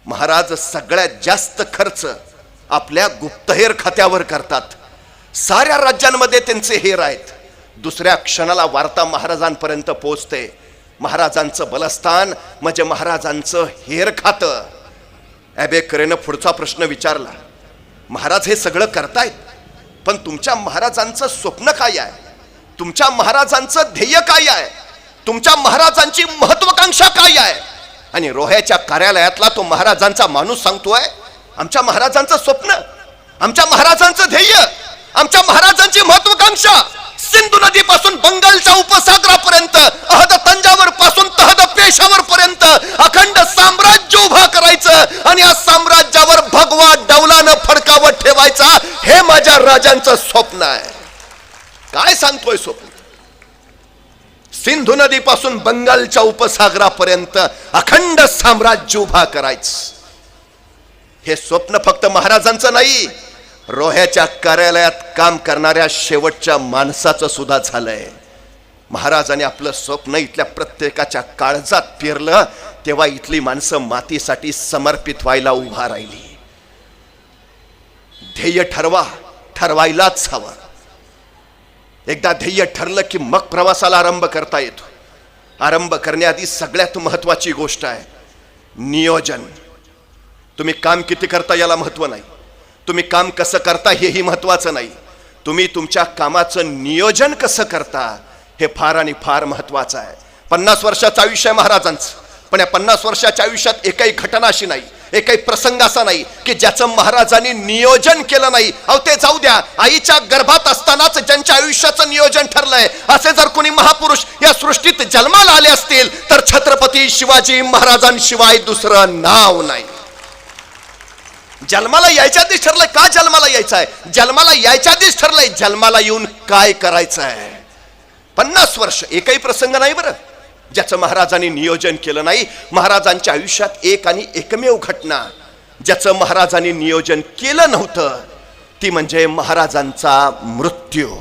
महाराज सगळ्यात जास्त खर्च आपल्या गुप्तहेर खात्यावर करतात. साऱ्या राज्यांमध्ये त्यांचे हेर आहेत. दुसऱ्या क्षणाला वार्ता महाराजांपर्यंत पोहोचते. महाराजांचं बलस्थान म्हणजे महाराजांचं हेर खातं. ॲबे करेनं पुढचा प्रश्न विचारला, महाराज हे सगळं करतायत, पण तुमच्या महाराजांचं स्वप्न काय आहे? तुमच्या महाराजांचं ध्येय काय आहे? तुमच्या महाराजांची महत्वाकांक्षा काय आहे? आणि रोह्याच्या कार्यालयातला तो महाराजांचा माणूस सांगतोय, आमच्या महाराजांचं स्वप्न, आमच्या महाराजांचं ध्येय, आमच्या महाराजांची महत्वाकांक्षा सिंधू नदीपासून बंगालच्या उपसागरापर्यंत, अहद तंजावर पासून तहद पेशावर पर्यंत अखंड साम्राज्य उभा करायचं आणि या साम्राज्यावर भगवा डौलानं फडकावत ठेवायचा, हे माझ्या राजांचं स्वप्न आहे. काय सांगतोय स्वप्न? सिंधू नदीपासून बंगालच्या उपसागरापर्यंत अखंड साम्राज्य उभा करायचं. हे स्वप्न फक्त महाराजांचं नाही, रोह्याच्या कार्यालयात काम करणाऱ्या शेवटच्या माणसाचं सुद्धा झालंय. महाराजांनी आपलं स्वप्न इथल्या प्रत्येकाच्या काळजात पेरलं, तेव्हा इथली माणसं मातीसाठी समर्पित व्हायला उभा राहिली. ध्येय ठरवा, ठरवायलाच हवं. एकदा ध्येय ठरलं की मग प्रवासाला आरंभ करता येतो. आरंभ करण्याआधी सगळ्यात महत्वाची गोष्ट आहे नियोजन. तुम्ही काम किती करता याला महत्व नाही, तुम्ही काम कसं करता हेही महत्वाचं नाही, तुम्ही तुमच्या कामाचं नियोजन कसं करता हे फार आणि फार महत्वाचं आहे. 50 वर्षाचं आयुष्य आहे महाराजांचं, पण या 50 वर्षाच्या आयुष्यात एकही घटना अशी नाही, एकही प्रसंग असा नाही की ज्याचं महाराजांनी नियोजन केलं नाही. अहो ते जाऊ द्या, आईच्या गर्भात असतानाच ज्यांच्या आयुष्याचं नियोजन ठरलंय असे जर कोणी महापुरुष या सृष्टीत जन्माला आले असतील तर छत्रपती शिवाजी महाराजांशिवाय दुसरं नाव नाही. जन्माला यायच्या आधीच ठरलंय का जन्माला यायचं आहे, जन्माला यायच्या आधीच ठरलंय जन्माला येऊन काय करायचं आहे. 50 वर्ष एकही प्रसंग नाही बरं ज्याचं महाराजांनी नियोजन केलं नाही. महाराजांच्या आयुष्यात एक आणि एकमेव घटना ज्याचं महाराजांनी नियोजन केलं नव्हतं ती म्हणजे महाराजांचा मृत्यू.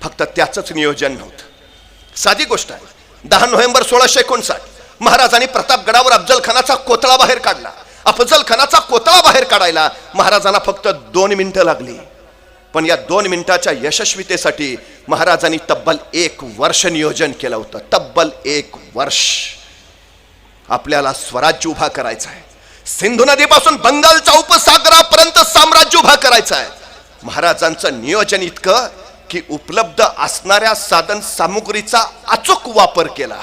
फक्त त्याचंच नियोजन नव्हतं. साधी गोष्ट आहे. 10 नोव्हेंबर 1659 महाराजांनी प्रतापगडावर अफजल खानाचा कोतळा बाहेर काढला. अफजल खानाचा कोतळा बाहेर काढायला महाराजांना फक्त 2 मिनिटं लागली, पण या 2 मिनिटाच्या यशस्वीतेसाठी महाराजांनी तब्बल 1 वर्ष नियोजन केलं होतं. तब्बल 1 वर्ष. आपल्याला स्वराज्य उभा करायचं आहे. सिंधू नदीपासून बंगालच्या उपसागरापर्यंत साम्राज्य उभा करायचं आहे. महाराजांचं नियोजन इतकं की उपलब्ध असणाऱ्या साधन सामुग्रीचा अचूक वापर केला,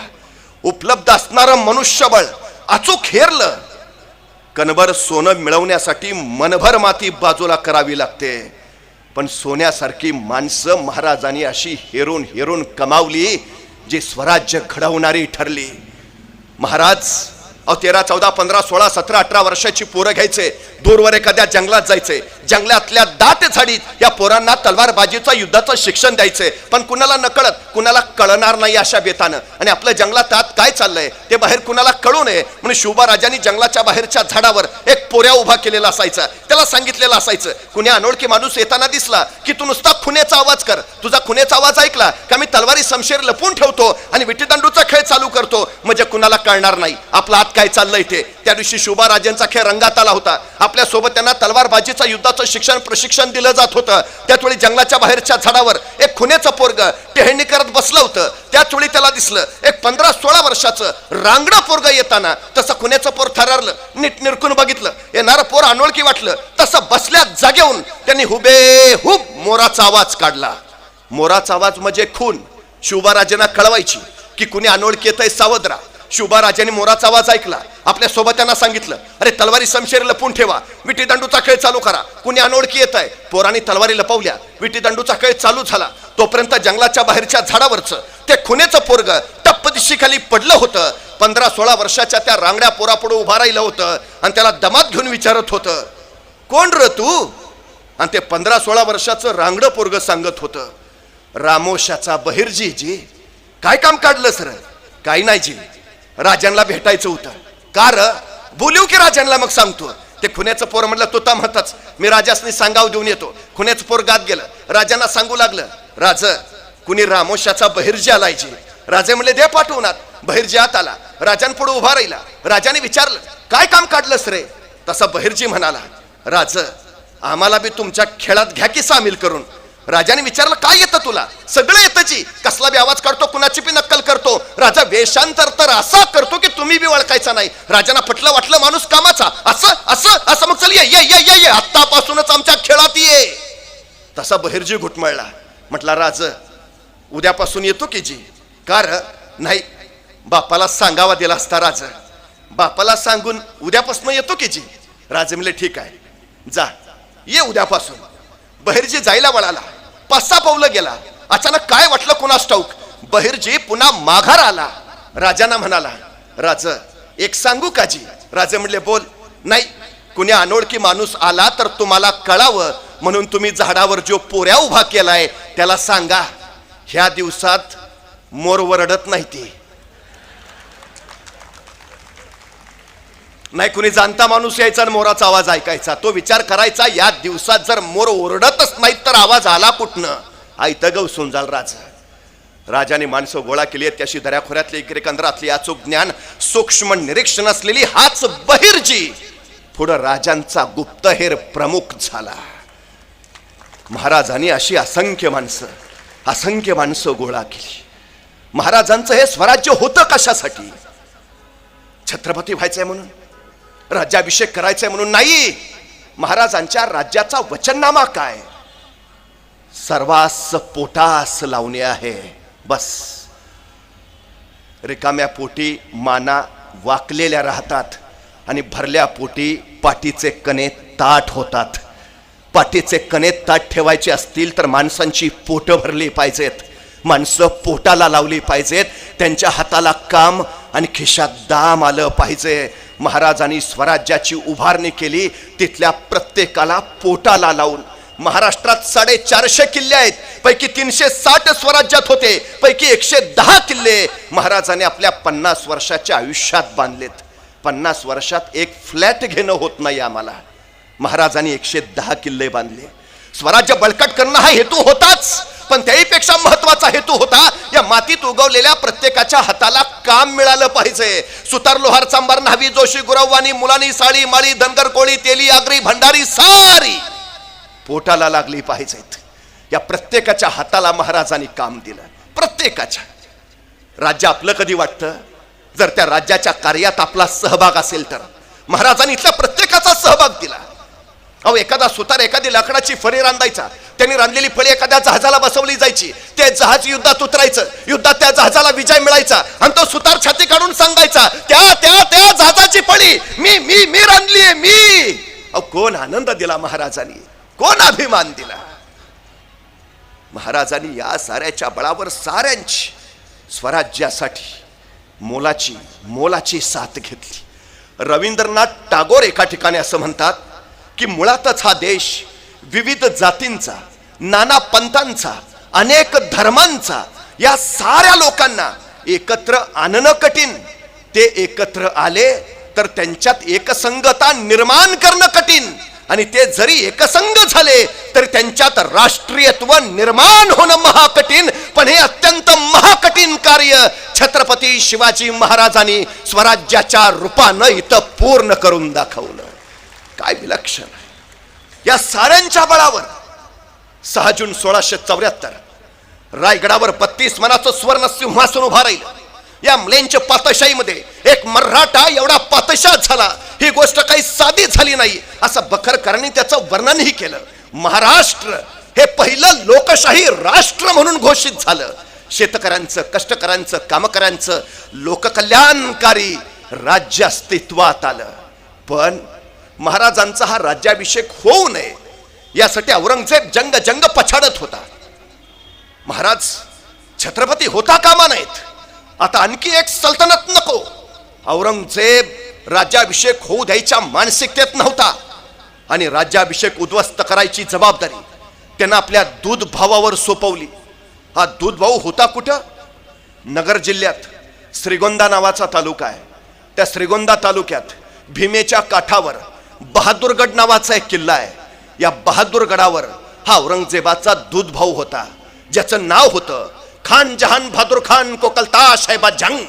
उपलब्ध असणारं मनुष्यबळ अचूक हेरलं. कणभर सोनं मिळवण्यासाठी मनभर माती बाजूला करावी लागते, पण सोन्यासारखी माणसं महाराजांनी अशी हेरून हेरून कमावली जी स्वराज्य घडवणारी ठरली. महाराज 13, 14, 15, 16, 17, 18 वर्षाची पोरं घ्यायचे, दूरवर एखाद्या जंगलात जायचे, जंगलातल्या दाट झाडीत या पोरांना तलवारबाजीचा युद्धाचं शिक्षण द्यायचे, पण कुणाला नकळत, कुणाला कळणार नाही अशा बेतानं. आणि आपल्या जंगलात आत काय चाललंय ते बाहेर कुणाला कळू नये म्हणून शिवबाराजांनी जंगलाच्या बाहेरच्या झाडावर एक पोऱ्या उभा केलेला असायचा. त्याला सांगितलेलं असायचं, कुणी अनोळखी माणूस येताना दिसला की तू नुसता खुनेचा आवाज कर, तुझा खुनेचा आवाज ऐकला का मी तलवारी शमशेर लपून ठेवतो आणि विटीदांडूचा खेळ चालू करतो, म्हणजे कुणाला कळणार नाही आपला आत काय चाललंय ते. त्या दिवशी शिवबाराजांचा खेळ रंगात आला होता. आपल्या सोबत त्यांना तलवारबाजीचा युद्धाचं प्रशिक्षण दिलं जात होतं. त्याचवेळी जंगलाच्या बाहेरच्या झाडावर एक खुनेचं पोरग टेहळणी करत बसलं होतं. त्याचवेळी त्याला दिसलं एक 15-16 वर्षाचं रांगडं पोरग येताना. तसं खुनेचं पोर थरारलं, नीट निरखून बघितलं, येणारं पोर अनोळखी वाटलं. तसं बसल्या जागेहून त्यांनी हुबेहूब मोराचा आवाज काढला. मोराचा आवाज म्हणजे खून शिवबाराजांना कळवायची की कुणी अनोळखी येतंय, सावध राहा. शिवबाराजांनी मोराचा आवाज ऐकला, आपल्या सोबत त्यांना सांगितलं, अरे तलवारी शमशेर लपून ठेवा, विटीदांडूचा खेळ चालू करा, कुणी अनोळखी येत आहे. पोरांनी तलवारी लपवल्या, विटीदांडूचा खेळ चालू झाला. तोपर्यंत जंगलाच्या बाहेरच्या झाडावरचं ते खुनेचं पोरग टप्प दिशेखाली पडलं होतं. 15-16 वर्षाच्या त्या रांगड्या पोरापुढे उभा राहिलं होतं आणि त्याला दमात घेऊन विचारत होतं, कोण र तू? आणि ते 15-16 वर्षाचं रांगडं पोरग सांगत होतं, रामोशाचा बहिर्जी जी. काय काम काढलं सर? काही नाही जी, राजांना भेटायचं होतं. कार बोलू की राजांना? मग सांगतो. ते खुन्याचं पोर म्हणलं, तो ता म्हणताच मी राजासनी सांगाव देऊन येतो. खुन्याचं पोर गात गेलं, राजांना सांगू लागलं, राज कुणी रामोशाचा बहिर्जी आलाय जी. राजे म्हणले, दे पाठवून. बहिर्जी आत आला, राजांपुढे उभा राहिला. राजाने विचारलं, काय काम काढलंस रे? तसा बहिर्जी म्हणाला, राज आम्हाला बी तुमच्या खेळात घ्या की सामील करून. राजाने विचारलं, काय येतं तुला? सगळं येतं जी, कसला बी आवाज काढतो, कुणाची बी नक्कल करतो. राजा वेषांतर तर असा करतो की तुम्ही बी ओळखायचा नाही. राजांना पटलं, वाटलं माणूस कामाचा. असं असं असं मग चल ये ये ये ये ये आत्तापासूनच आमच्या खेळात ये. तसा बहिर्जी घुटमळला, म्हटला, राज उद्यापासून येतो की जी. कार नाही, बापाला सांगावा दिला असता राज, बापाला सांगून उद्यापासून येतो की जी. राजे म्हणले, ठीक आहे जा, ये उद्यापासून. बहिर्जी जायला वळाला, 5-6 पावलं गेला. अचानक काय वाटलं कुणास ठाऊक, बहिर्जी पुन्हा माघार आला. राजांना म्हणाला, राज एक सांगू का जी? राजे म्हणले, बोल. नाही, कुणी अनोळखी माणूस आला तर तुम्हाला कळावं म्हणून तुम्ही झाडावर जो पोऱ्या उभा केलाय त्याला सांगा, ह्या दिवसात मोर वरडत नाही. ती नाही, कुणी जाणता माणूस यायचा आणि मोराचा आवाज ऐकायचा. तो विचार करायचा, या दिवसात जर मोर ओरडतच नाहीत तर आवाज आला कुठनं? आयत गवसून जाल राजा. राजाने माणसं गोळा केली आहेत, त्याशी दऱ्याखोऱ्यातली इकडे कंदरातली अचूक ज्ञान, सूक्ष्म निरीक्षण असलेली हाच बहिर्जी पुढं राजांचा गुप्तहेर प्रमुख झाला. महाराजांनी अशी असंख्य माणसं गोळा केली. महाराजांचं हे स्वराज्य होतं कशासाठी? छत्रपती व्हायचंय म्हणून. राज्याभिषेक करायचंय म्हणून नाही. महाराजांच्या राज्याचा वचननामा काय? सर्वास पोटास लावणे आहे. बस. रिकाम्या पोटी माना वाकलेल्या राहतात आणि भरल्या पोटी पाठीचे कणे ताठ होतात. पाठीचे कणे ताठ ठेवायचे असतील तर माणसांची पोटं भरली पाहिजेत. माणसं पोटाला लावली पाहिजेत. त्यांच्या हाताला काम आणि खिशात दाम आलं पाहिजे. महाराजांनी स्वराज्याची उभारणी केली, तिथल्या प्रत्येकाला पोटाला लावून. महाराष्ट्रात 450 किल्ले आहेत, पैकी 360 स्वराज्यात होते, पैकी 110 किल्ले महाराजांनी आपल्या 50 वर्षाच्या आयुष्यात बांधलेत. 50 वर्षात एक फ्लॅट घेणं होत नाही आम्हाला. महाराजांनी 110 किल्ले बांधले. स्वराज्य बळकट करणं हा हेतू होताच, पण त्याहीपेक्षा महत्वाचा हेतू होता या मातीत उगवलेल्या प्रत्येकाच्या हाताला काम मिळालं पाहिजे. सुतार, लोहार, चांभार, न्हावी, जोशी, गुरववाणी, मुलानी, साळी, माळी, धनगर, कोळी, तेली, आगरी, भंडारी सारी पोटाला लागली पाहिजेत. या प्रत्येकाच्या हाताला महाराजांनी काम दिलं. प्रत्येकाच्या. राज्य आपलं कधी वाटतं जर त्या राज्याच्या कार्यात आपला सहभाग असेल तर. महाराजांनी इथल्या प्रत्येकाचा सहभाग दिला. अहो, एखादा सुतार एखादी लाकडाची फळी रांधायचा, त्यांनी रांधलेली फळी एखाद्या जहाजाला बसवली जायची. ते जहाज युद्धात उतरायचं, युद्धात त्या जहाजाला विजय मिळायचा आणि तो सुतार छाती काढून सांगायचा, त्या त्या त्या जहाजाची फळी मी मी मी रांधलीये मी. अहो, कोण आनंद दिला महाराजांनी, कोण अभिमान दिला. महाराजांनी या साऱ्याच्या बळावर साऱ्यांची स्वराज्यासाठी मोलाची साथ घेतली. रवींद्रनाथ टागोर एका ठिकाणी असं म्हणतात की मुळातच हा देश विविध जातींचा, नाना पंथांचा, अनेक धर्मांचा, या साऱ्या लोकांना एकत्र आणणं कठीण. ते एकत्र आले तर त्यांच्यात एकसंगता निर्माण करणं कठीण. आणि ते जरी एकसंग झाले तरी त्यांच्यात राष्ट्रीयत्व निर्माण होणं महाकठीण. पण हे अत्यंत महाकठीण कार्य छत्रपती शिवाजी महाराजांनी स्वराज्याच्या रूपानं इथं पूर्ण करून दाखवलं. काय विलक्षण आहे. या साऱ्यांच्या बळावर 6 जून 1674 रायगडावर 32 मनाचं स्वर्ण सिंहासन उभा राहिलं. या म्लेंच पातशाहीमध्ये एक मराठा एवढा पातशाह झाला, ही गोष्ट काही साधी झाली नाही असं बखरकरांनी त्याचं वर्णनही केलं. महाराष्ट्र हे पहिलं लोकशाही राष्ट्र म्हणून घोषित झालं. शेतकऱ्यांचं, कष्टकऱ्यांचं, कामकऱ्यांचं लोककल्याणकारी राज्य अस्तित्वात आलं. पण महाराजांचा हा राज्याभिषेक होऊ नये यासाठी औरंगजेब जंग पछाडत होता. महाराज छत्रपती होता कामा नाहीत. आता आणखी एक सल्तनत नको. औरंगजेब राज्याभिषेक होऊ द्यायच्या मानसिकतेत नव्हता आणि राज्याभिषेक उद्ध्वस्त करायची जबाबदारी त्यानं आपल्या दूध भावावर सोपवली. हा दूध भाऊ होता कुठं? नगर जिल्ह्यात श्रीगोंदा नावाचा तालुका आहे. त्या श्रीगोंदा तालुक्यात भीमेच्या काठावर बहादूरगड नावाचा एक किल्ला आहे. या बहादूरगडावर हा औरंगजेबाचा दूध भाऊ होता, ज्याचं नाव होतं खान जहान बहादूर खान कोकलता साहेबा जंग.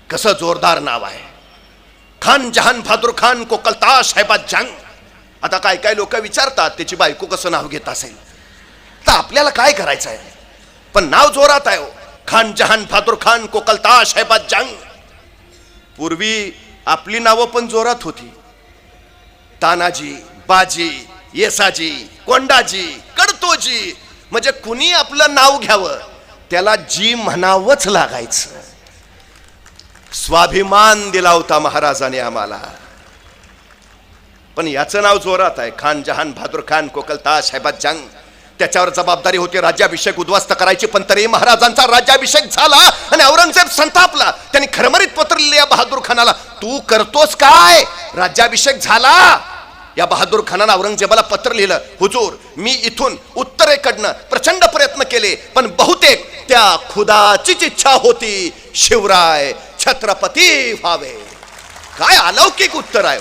कसं जोरदार नाव आहे, खान जहान बहादूर खान कोकलता साहेबा जंग. आता काय काय लोक विचारतात त्याची बायको कसं नाव घेत असेल. तर आपल्याला काय करायचं आहे, पण नाव जोरात आहे. खान जहान बहादूर खान कोकलता साहेबा जंग. पूर्वी आपली नावं पण जोरात होती. तानाजी, बाजी, येसाजी, कोंडाजी, कडतोजी. म्हणजे कुणी आपलं नाव घ्यावं त्याला जी म्हणावंच लागायचं. स्वाभिमान दिला होता महाराजाने आम्हाला. पण याचं नाव जोरात आहे, खान जहान बहादूर खान कोकलता साहेबा जंग. त्याच्यावर जबाबदारी होती राज्याभिषेक उद्ध्वस्त करायची. पण तरी महाराजांचा राज्याभिषेक झाला आणि औरंगजेब संतापला. त्यांनी खरमरीत पत्र लिहिले या बहादूर खानाला, तू करतोस काय? राज्याभिषेक झाला. या बहादूर खानानं औरंगजेबाला पत्र लिहिलं, हुजूर मी इथून उत्तरेकडनं प्रचंड प्रयत्न केले पण बहुतेक त्या खुदाचीच इच्छा होती शिवराय छत्रपती व्हावे. काय अलौकिक उत्तर आहे.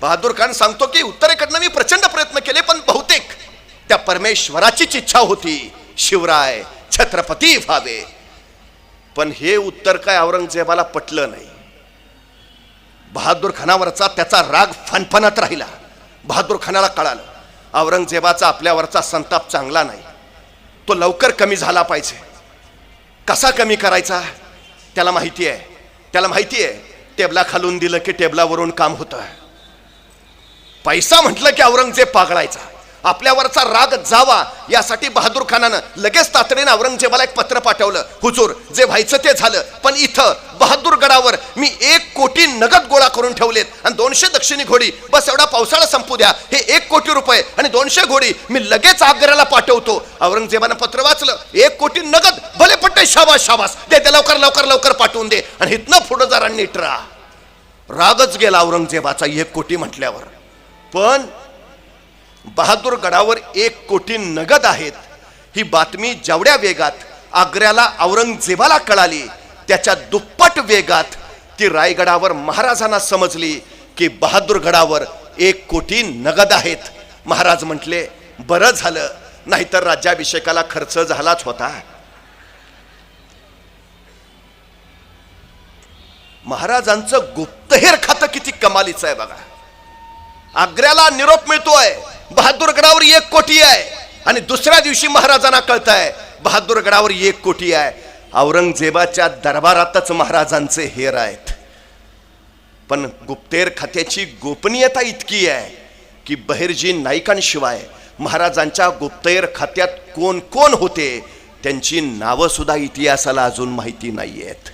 बहादूर खान सांगतो की उत्तरेकडनं मी प्रचंड प्रयत्न केले पण बहुतेक त्या परमेश्वराचीच इच्छा होती शिवराय छत्रपती व्हावे. पण हे उत्तर काय औरंगजेबाला पटलं नाही. बहादूर खानावरचा त्याचा राग फणफणत राहिला. बहादूर खानाला कळालं औरंगजेबाचा आपल्यावरचा संताप चांगला नाही, तो लवकर कमी झाला पाहिजे. कसा कमी करायचा त्याला माहिती आहे. टेबला खालून दिलं की टेबलावरून काम होतं. पैसा म्हटलं की औरंगजेब पागळायचा. आपल्यावरचा राग जावा यासाठी बहादूर खानानं लगेच तातडीनं औरंगजेबाला एक पत्र पाठवलं. हुजूर, जे व्हायचं ते झालं, पण इथं बहादूरगडावर मी 1 कोटी नगद गोळा करून ठेवलेत आणि 200 दक्षिणी घोडी, बस एवढा पावसाळा संपू द्या. हे 1 कोटी रुपये आणि 200 घोडी मी लगेच आग्र्याला पाठवतो. औरंगजेबानं पत्र वाचलं. 1 कोटी नगद, भले पट्टे, शाबास शाबास, दे ते लवकर लवकर लवकर पाठवून दे. आणि इथनं पुढं जरा नीट राहा. रागच गेला औरंगजेबाचा 1 कोटी म्हटल्यावर. पण बहादूरगडावर 1 कोटी नगद आहेत ही बातमी जेवढ्या वेगात आग्र्याला औरंगजेबाला कळाली, त्याच्या दुप्पट वेगात ती रायगडावर महाराजांना समजली की बहादूरगडावर 1 कोटी नगद आहेत. महाराज म्हटले, बरं झालं, नाहीतर राज्याभिषेकाला खर्च झालाच होता. महाराजांचं गुप्तहेर खातं किती कमालीचं आहे बघा. आग्र्याला निरोप मिळतोय बहादूरगडावर 1 कोटी आहे आणि दुसऱ्या दिवशी महाराजांना कळतंय बहादूरगडावर 1 कोटी आहे. औरंगजेबाच्या दरबारातच महाराजांचे हेर आहेत. पण गुप्तेर खात्याची गोपनीयता इतकी आहे की बहिर्जी नाईकांशिवाय महाराजांच्या गुप्तेर खात्यात कोण कोण होते त्यांची नावं सुद्धा इतिहासाला अजून माहिती नाहीयेत.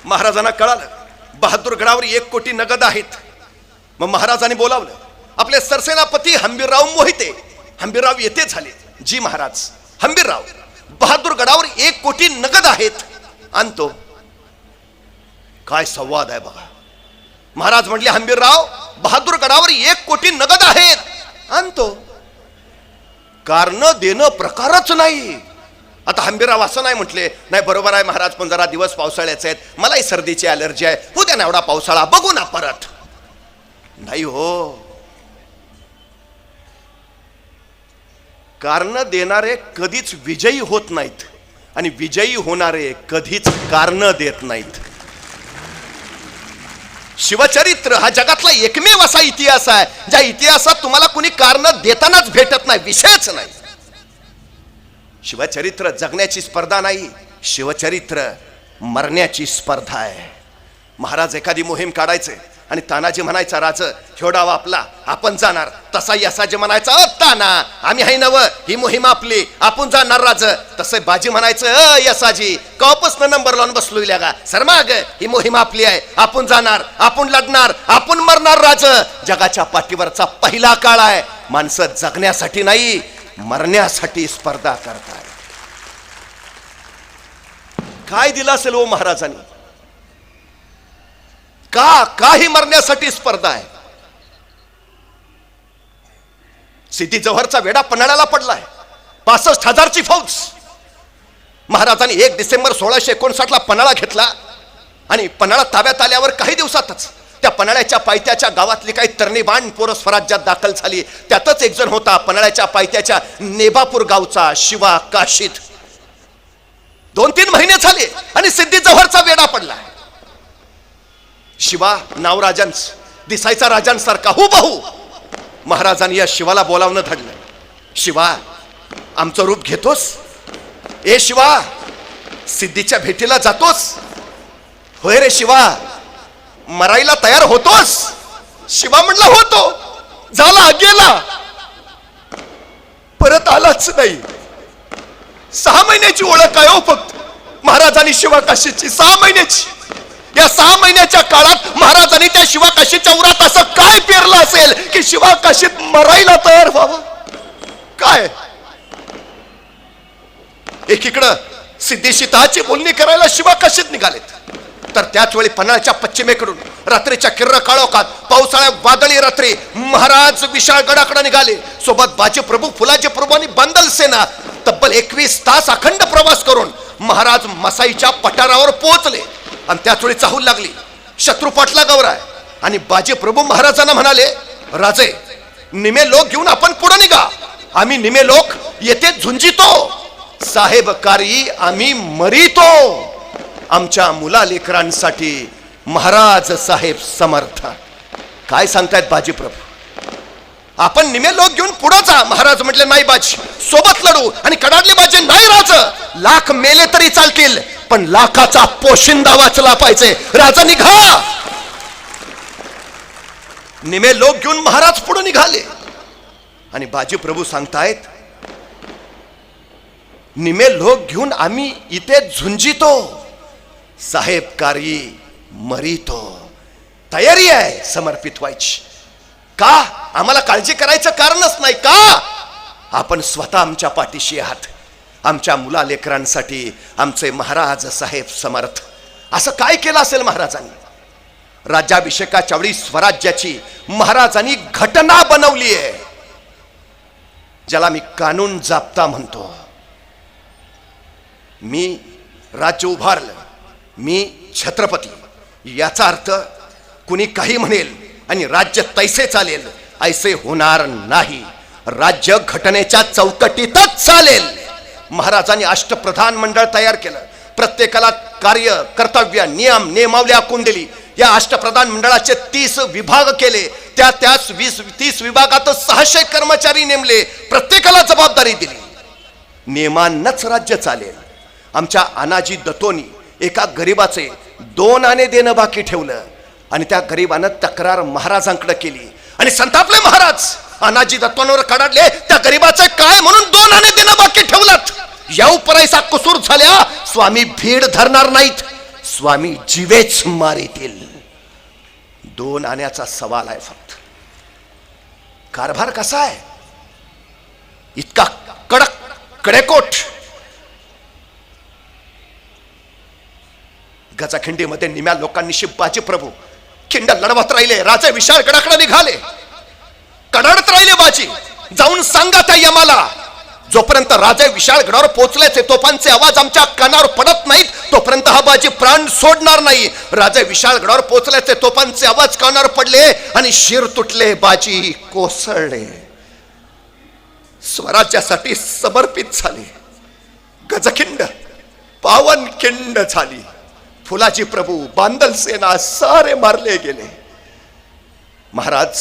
महाराजांना कळालं बहादूरगडावर 1 कोटी नगद आहेत. मग महाराजांनी बोलावलं आपले सरसेनापती हंबीरराव मोहिते. हंबीरराव येते झाले. जी महाराज, हंबीरराव, बहादूरगडावर 1 कोटी नगद आहेत, आणतो. काय संवाद आहे बघा. महाराज म्हटले, हंबीरराव, बहादूरगडावर 1 कोटी नगद आहेत, आणतो. कारण देणं प्रकारच नाही. आता हंबीरराव असं नाही म्हटले, नाही बरोबर आहे महाराज, पण जरा दिवस पावसाळ्याचे आहेत, मलाही सर्दीची ॲलर्जी आहे, उद्या ना एवढा पावसाळा, बघू ना परत. नाही हो, कारण देणारे कधीच विजयी होत नाहीत आणि विजयी होणारे कधीच कारण देत नाहीत. शिवचरित्र हा जगातला एकमेव असा इतिहास आहे ज्या इतिहासात तुम्हाला कुणी कारण देतानाच भेटत नाही, विषयच नाही. शिवचरित्र जगण्याची स्पर्धा नाही, शिवचरित्र मरण्याची स्पर्धा आहे. महाराज एखादी मोहीम काढायचे आणि तानाजी म्हणायचा, राज ह्यो डाव आपला, आपण जाणार. तसा यसाजी म्हणायचा, ताना, आम्ही हाय नव, ही मोहीम आपली, आपण जाणार राज. तसं बाजी म्हणायचं, यसाजी कवापासून नंबर लावून बसलोय का, सर माग, ही मोहीम आपली आहे, आपण जाणार, आपण लढणार, आपण मरणार राज. जगाच्या पाठीवरचा पहिला काळ आहे. माणसं जगण्यासाठी नाही, मरण्यासाठी स्पर्धा करतात. काय दिलं असेल ओ महाराजांनी? काही मरण्यासाठी स्पर्धा आहे. सिद्धी जव्हरचा वेढा पन्हाळ्याला पडलाय. 65,000ची फौज. महाराजांनी 1 डिसेंबर 1659 पन्हाळा घेतला आणि पन्हाळा ताब्यात आल्यावर काही दिवसातच त्या पन्हाळ्याच्या पायथ्याच्या गावातली काही तरणीबाण पोरं स्वराज्यात दाखल झाली. त्यातच एक जण होता पन्हाळ्याच्या पायथ्याच्या नेबापूर गावचा शिवा काशीद. 2-3 महिने झाले आणि सिद्धी जव्हरचा वेढा पडला. शिवा नाव राजांच, दिसायचा राजांसारखा हुबहू. महाराजांनी या शिवाला बोलावणं धरलं. शिवा, आमचं रूप घेतोस? ए शिवा, सिद्धीच्या भेटीला जातोस? होय रे शिवा, मरायला तयार होतोस? शिवा म्हणला, होतो. झाला, गेला, परत आलाच नाही. 6 महिन्याची ओळख आहे हो फक्त महाराजांनी शिवा काशीची, 6 महिन्याची. या 6 महिन्याच्या काळात महाराजांनी त्या शिवा काशीच्या उरात असं काय पेरलं असेल की शिवा काशीत मरायला तयार व्हावं? काय? एकीकडं सिद्धीशी तहाची बोलणी करायला शिवा काशीत निघालेत, तर त्याच वेळी पन्हाळ्याच्या पश्चिमेकडून रात्रीच्या किर्र काळोखात पावसाळ्या वादळी रात्री महाराज विशाळगडाकडे निघाले. सोबत बाजी प्रभू, फुलाजी प्रभू आणि बांदल सेना. तब्बल 21 तास अखंड प्रवास करून महाराज मसाईच्या पठारावर पोहोचले आणि त्याच वेळी चाहूल लागली. शत्रू पाटला गौराय आणि बाजी प्रभू महाराजांना म्हणाले, राजे, निमे लोक घेऊन आपण पुढे निघा, आम्ही निमे लोक येथे झुंजितो, साहेबकारी आम्ही मरितो. आमच्या मुला लेकरांसाठी महाराज साहेब समर्थ. काय सांगतायत बाजी प्रभू? आपण निमे लोक घेऊन पुढे जा. महाराज म्हटले, नाही बाजी, सोबत लढू. आणि कडाडले बाजी, नाही राज, लाख मेले तरी चालतील, पण लाखाचा पोशिंदा वाचला पाहिजे. राजा निघा. निमे लोक घेऊन महाराज पुढे निघाले आणि बाजी प्रभू सांगतायत, निमे लोक घेऊन आम्ही इथे झुंजितो, साहेबकारी मरितो. तयारी आहे समर्पित व्हायची. का? आम्हाला काळजी करायचं कारणच नाही. का? आपण स्वतः आमच्या पाठीशी आहात. आमच्या मुला लेकरांसाठी आमचे महाराज साहेब समर्थ. असं काय केलं असेल महाराजांनी? राज्याभिषेकाच्या वेळी स्वराज्याची महाराजांनी घटना बनवली आहे, ज्याला मी कानून जाप्ता म्हणतो. मी राज्य उभारलं, मी छत्रपती, याचा अर्थ कुणी काही म्हणेल आणि राज्य तैसे चालेल ऐसे होणार नाही. राज्य घटनेच्या चौकटीतच चालेल. महाराजांनी अष्टप्रधान मंडळ तयार केलं, प्रत्येकाला कार्य कर्तव्य नियम नियमावली आखून दिली. या अष्टप्रधान मंडळाचे 30 विभाग केले. त्या 30 विभागात 600 कर्मचारी नेमले, प्रत्येकाला जबाबदारी दिली. नियमांनाच राज्य चालेल. आमच्या अनाजी दत्तोनी एका गरीबाचे 2 आणे देणं बाकी ठेवलं आणि त्या गरीबानं तक्रार महाराजांकडे केली आणि संतापले महाराज. अनाजी दत्तोंवर कडाडले, त्या गरीबाचे काय म्हणून 2 आणे देणं बाकी ठेवलात? याऊ परायचा कसूर झाल्या स्वामी भीड धरणार नाहीत, स्वामी जीवेच मारितील. 2 आण्याचा सवाल आहे फक्त. कारभार कसा आहे? इतका कडक कडेकोट. गजाखिंडीमध्ये निम्या लोकांनी बाजी प्रभू खिंड लढवत राहिले. राजे विशाळगडाकडे निघाले, कडाडत राहिले बाजी. जाऊन सांगा त्या यमाला, जोपर्यंत राजे विशाळगडावर पोहोचल्याचे तोफांचे आवाज आमच्या कानावर पडत नाहीत तोपर्यंत हा बाजी प्राण सोडणार नाही. राजे विशाळगडावर पोहोचल्याचे तोफांचे आवाज कानावर पडले आणि शिर तुटले, बाजी कोसळले. स्वराज्यासाठी समर्पित झाले. गजखिंड पावनखिंड झाली. फुलाजी प्रभू, बांदल सेना सारे मारले गेले. महाराज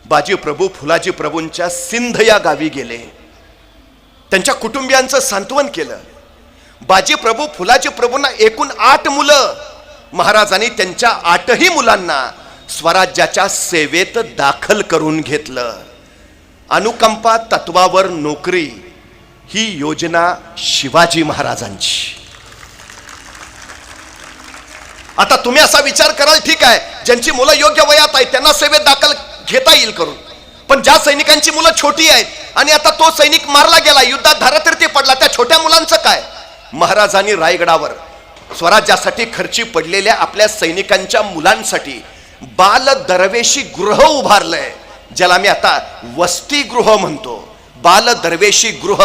बाजी प्रभू फुलाजी प्रभूंच्या सिंध या गावी गेले. त्यांच्या कुटुंबियांचं सांत्वन केलं. बाजी प्रभू फुलाजी प्रभूंना एकूण 8 मुलं. महाराजांनी त्यांच्या 8ही मुलांना स्वराज्याच्या सेवेत दाखल करून घेतलं. अनुकंपा तत्वावर नोकरी ही योजना शिवाजी महाराजांची. आता तुम्ही असा विचार कराल, ठीक आहे, ज्यांची मुलं योग्य वयात आहेत त्यांना सेवेत दाखल घेता येईल करून, पण ज्या सैनिकांची मुलं छोटी आहेत आणि आता तो सैनिक मारला गेला, युद्धात धारातीर्थी पडला, त्या छोट्या मुलांचं काय? महाराजांनी रायगडावर स्वराज्यासाठी खर्ची पडलेल्या आपल्या सैनिकांच्या मुलांसाठी बाल दरवेशी गृह उभारलंय, ज्याला मी आता वसतिगृह म्हणतो. बाल दरवेशी गृह.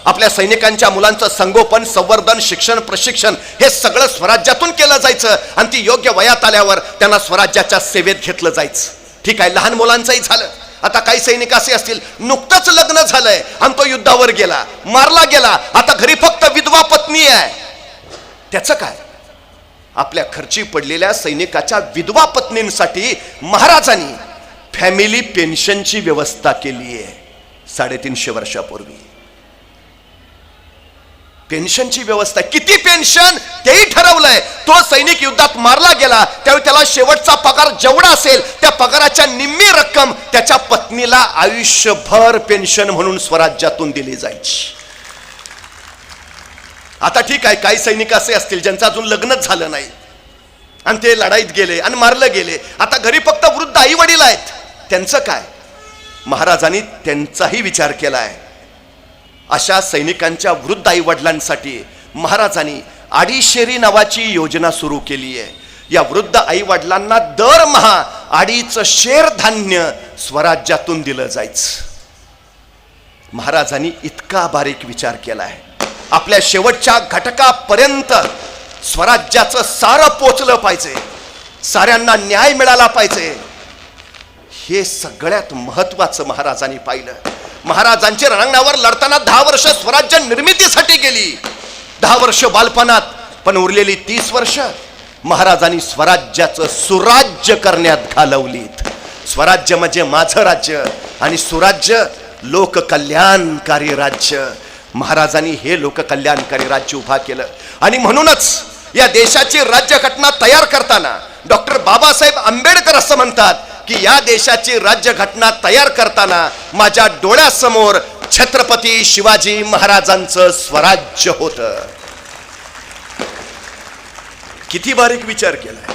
आपल्या सैनिकांच्या मुलांचं संगोपन, संवर्धन, शिक्षण, प्रशिक्षण हे सगळं स्वराज्यातून केलं जायचं आणि ती योग्य वयात आल्यावर त्यांना स्वराज्याच्या सेवेत घेतलं जायचं. ठीक आहे, लहान मुलांचंही झालं. आता काही सैनिक असे असतील, नुकतंच लग्न झालंय आणि तो युद्धावर गेला, मारला गेला, आता घरी फक्त विधवा पत्नी आहे, त्याचं काय? आपल्या खर्ची पडलेल्या सैनिकाच्या विधवा पत्नींसाठी महाराजांनी फॅमिली पेन्शनची व्यवस्था केली आहे. 350 वर्षापूर्वी पेन्शनची व्यवस्था. किती पेन्शन तेही ठरवलंय. तो सैनिक युद्धात मारला गेला त्यावेळी त्याला शेवटचा पगार जेवढा असेल त्या पगाराच्या निम्मी रक्कम त्याच्या पत्नीला आयुष्यभर पेन्शन म्हणून स्वराज्यातून दिली जायची. आता ठीक आहे, काही सैनिक असे असतील ज्यांचं अजून लग्नच झालं नाही आणि ते लढाईत गेले आणि मारले गेले, आता घरी फक्त वृद्ध आई वडील आहेत, त्यांचं काय? महाराजांनी त्यांचाही विचार केलाय. अशा सैनिकांच्या वृद्ध आई वडिलांसाठी महाराजांनी आडीशेरी नावाची योजना सुरू केली आहे. या वृद्ध आई वडिलांना दरमहा 2.5 शेर धान्य स्वराज्यातून दिलं जायचं. महाराजांनी इतका बारीक विचार केलाय. आपल्या शेवटच्या घटकापर्यंत स्वराज्याचं सारं पोचलं पाहिजे, साऱ्यांना न्याय मिळाला पाहिजे, हे सगळ्यात महत्वाचं महाराजांनी पाहिलं. महाराजांची रणांगणावर लढताना 10 वर्ष स्वराज्य निर्मितीसाठी गेली, 10 वर्ष बालपणात, पण उरलेली 30 वर्ष महाराजांनी स्वराज्याचं सुराज्य करण्यात घालवलीत. स्वराज्य म्हणजे माझं राज्य आणि सुराज्य लोककल्याणकारी राज्य. महाराजांनी हे लोककल्याणकारी राज्य उभा केलं. आणि म्हणूनच या देशाची राज्यघटना तयार करताना डॉक्टर बाबासाहेब आंबेडकर असं म्हणतात की या देशाची राज्यघटना तयार करताना माझ्या डोळ्यासमोर छत्रपती शिवाजी महाराजांचं स्वराज्य होतं. किती बारीक विचार केलाय.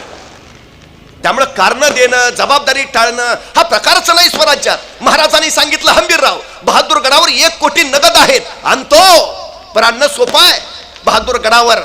त्यामुळे कारण देणं, जबाबदारी टाळणं हा प्रकारच नाही स्वराज्यात. महाराजांनी सांगितलं हंबीरराव बहादूरगडावर 1 कोटी नगद आहेत, आणतो. पण आणणं सोपं आहे. बहादूरगडावर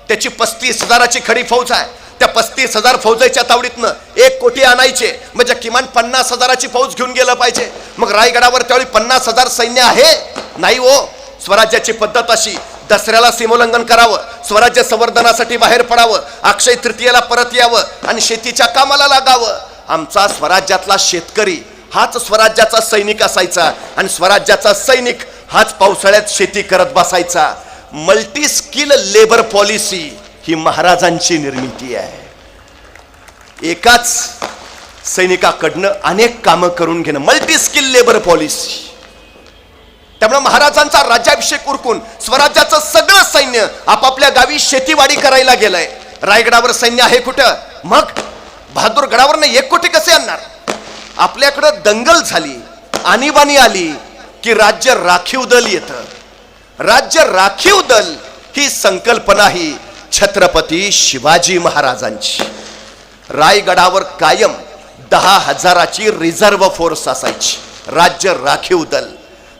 त्याची 35,000ची खडी फौज आहे. त्या 35,000 फौजेच्या तावडीतनं 1 कोटी आणायचे म्हणजे किमान 50,000ची फौज घेऊन गेलं पाहिजे. मग रायगडावर त्यावेळी 50,000 सैन्य आहे नाही हो. स्वराज्याची पद्धत अशी, दसऱ्याला सीमोल्लंघन करावं, स्वराज्य संवर्धनासाठी बाहेर पडावं, अक्षय तृतीयेला परत यावं आणि शेतीच्या कामाला लागावं. आमचा स्वराज्यातला शेतकरी हाच स्वराज्याचा सैनिक असायचा आणि स्वराज्याचा सैनिक हाच पावसाळ्यात शेती करत बसायचा. मल्टी स्किल लेबर पॉलिसी ही महाराजांची निर्मिती आहे. एकाच सैनिकाकडनं अनेक कामं करून घेणं, मल्टी स्किल लेबर पॉलिसी. त्यामुळे महाराजांचा राज्याभिषेक उरकून स्वराज्याचं सगळं सैन्य आपापल्या गावी शेतीवाडी करायला गेलंय. रायगडावर सैन्य आहे कुठं? मग बहादूरगडावर 1 कोटी कसे आणणार? आपल्याकडं दंगल झाली, आणीबाणी आली की राज्य राखीव दल येतं. राज्य राखीव दल ही संकल्पना ही छत्रपती शिवाजी महाराजांची. रायगडावर कायम 10,000ची रिझर्व्ह फोर्स असायची, राज्य राखीव दल.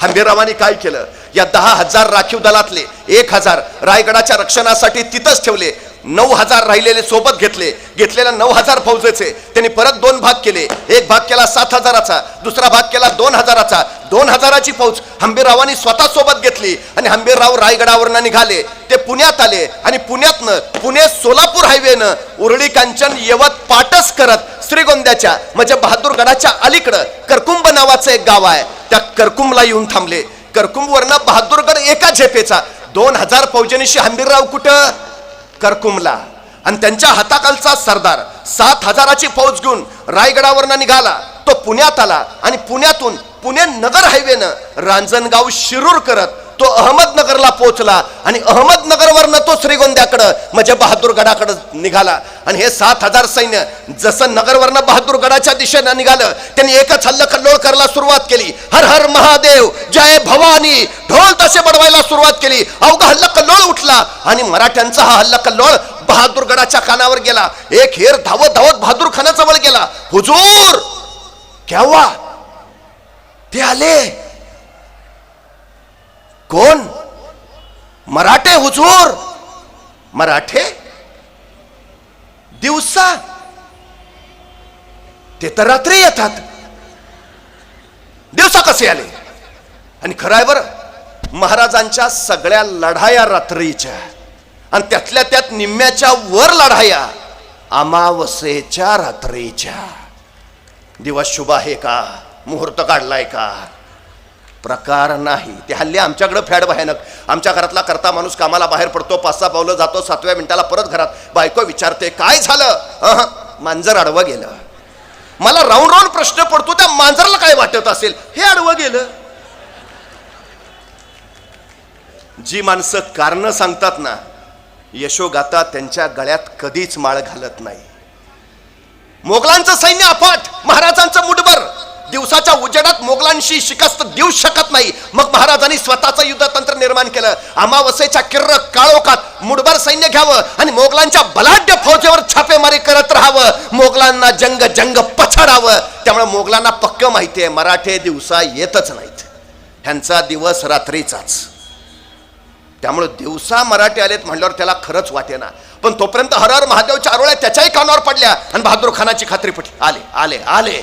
हंबीररावांनी काय केलं? या 10,000 राखीव दलातले 1,000 रायगडाच्या रक्षणासाठी तिथंच ठेवले. 9,000 राहिलेले सोबत घेतले. घेतलेल्या 9,000 फौजेचे त्यांनी परत 2 भाग केले. एक भाग केला 7,000चा, दुसरा भाग केला 2,000चा. 2,000ची फौज हंबीररावांनी स्वतः सोबत घेतली आणि हंबीरराव रायगडावरनं निघाले. ते पुण्यात आले आणि पुण्यातनं पुणे सोलापूर हायवेनं उरळी कांचन यवत पाटस करत श्रीगोंद्याच्या म्हणजे बहादूरगडाच्या अलीकडं करकुंब नावाचं एक गाव आहे, त्या करकुंबला येऊन थांबले. करकुंबवरनं बहादूरगड एका झेपेचा. 2,000 फौजेनिशी हंबीरराव कुठं? करकुंबला. आणि त्यांच्या हाताखालचा सरदार 7,000ची फौज घेऊन रायगडावरनं निघाला. तो पुण्यात आला आणि पुण्यातून पुणे नगर हायवेनं रांजणगाव शिरूर करत तो अहमदनगरला पोहोचला आणि अहमदनगरवरनं तो श्रीगोंद्याकडं म्हणजे बहादूरगडाकडे निघाला. आणि हे 7,000 सैन्य जसं नगरवरनं बहादूरगडाच्या दिशेनं निघालं, त्यांनी एकच हल्लकल्लोळ करायला सुरुवात केली. हर हर महादेव, जय भवानी, ढोल तसे बडवायला सुरुवात केली. अवघा हल्लकल्लोळ उठला आणि मराठ्यांचा हा हल्लकल्लोळ बहादूरगडाच्या कानावर गेला. एक हेर धावत धावत बहादूर खानाजवळ गेला. हुजूर, केव्हा ते आले? कोण? मराठे हुजूर. मराठे? दिवसा? ते तर रात्री येतात. दिवसा कसे आले? आणि खरं आहे बरं, महाराजांच्या सगळ्या लढाया रात्रीच्या आणि त्यातल्या त्यात निम्म्याच्या वर लढाया अमावस्येच्या रात्रीच्या. दिवस शुभ आहे का? मुहूर्त काढलाय का? प्रकार नाही. ते हल्ली आमच्याकडे फॅड भयानक. आमच्या घरातला करता माणूस कामाला बाहेर पडतो, 5-6 पावलं जातो, 7व्या मिनिटाला परत घरात. बायको विचारते काय झालं? मांजर आडवं गेलं. मला राऊंड राऊंड प्रश्न पडतो, त्या मांजराला काय वाटत असेल? हे आडवं गेलं. जी माणसं कारण सांगतात ना, यशोगाथा त्यांच्या गळ्यात कधीच माळ घालत नाही. मोगलांचं सैन्य अफाट, महाराजांचं मुठभर. दिवसाच्या उजेडात मोगलांशी शिकस्त देऊ शकत नाही. मग महाराजांनी स्वतःचं युद्धतंत्र निर्माण केलं. अमावस्येच्या किर्र काळोखात मुठभर सैन्य घ्यावं आणि मोगलांच्या बलाढ्य फौजेवर छापेमारी करत राहावं. मोगलांना जंग जंग पछाडावं. त्यामुळे मोगलांना पक्क माहिती आहे मराठे दिवसा येतच नाहीत, ह्यांचा दिवस रात्रीचाच. त्यामुळे दिवसा मराठे आलेत म्हणल्यावर त्याला खरंच वाटेना. पण तोपर्यंत हर हर महादेवच्या आरोळ्या त्याच्याही कानावर पडल्या आणि बहादूर खानाची खात्री पटली. आले आले आले.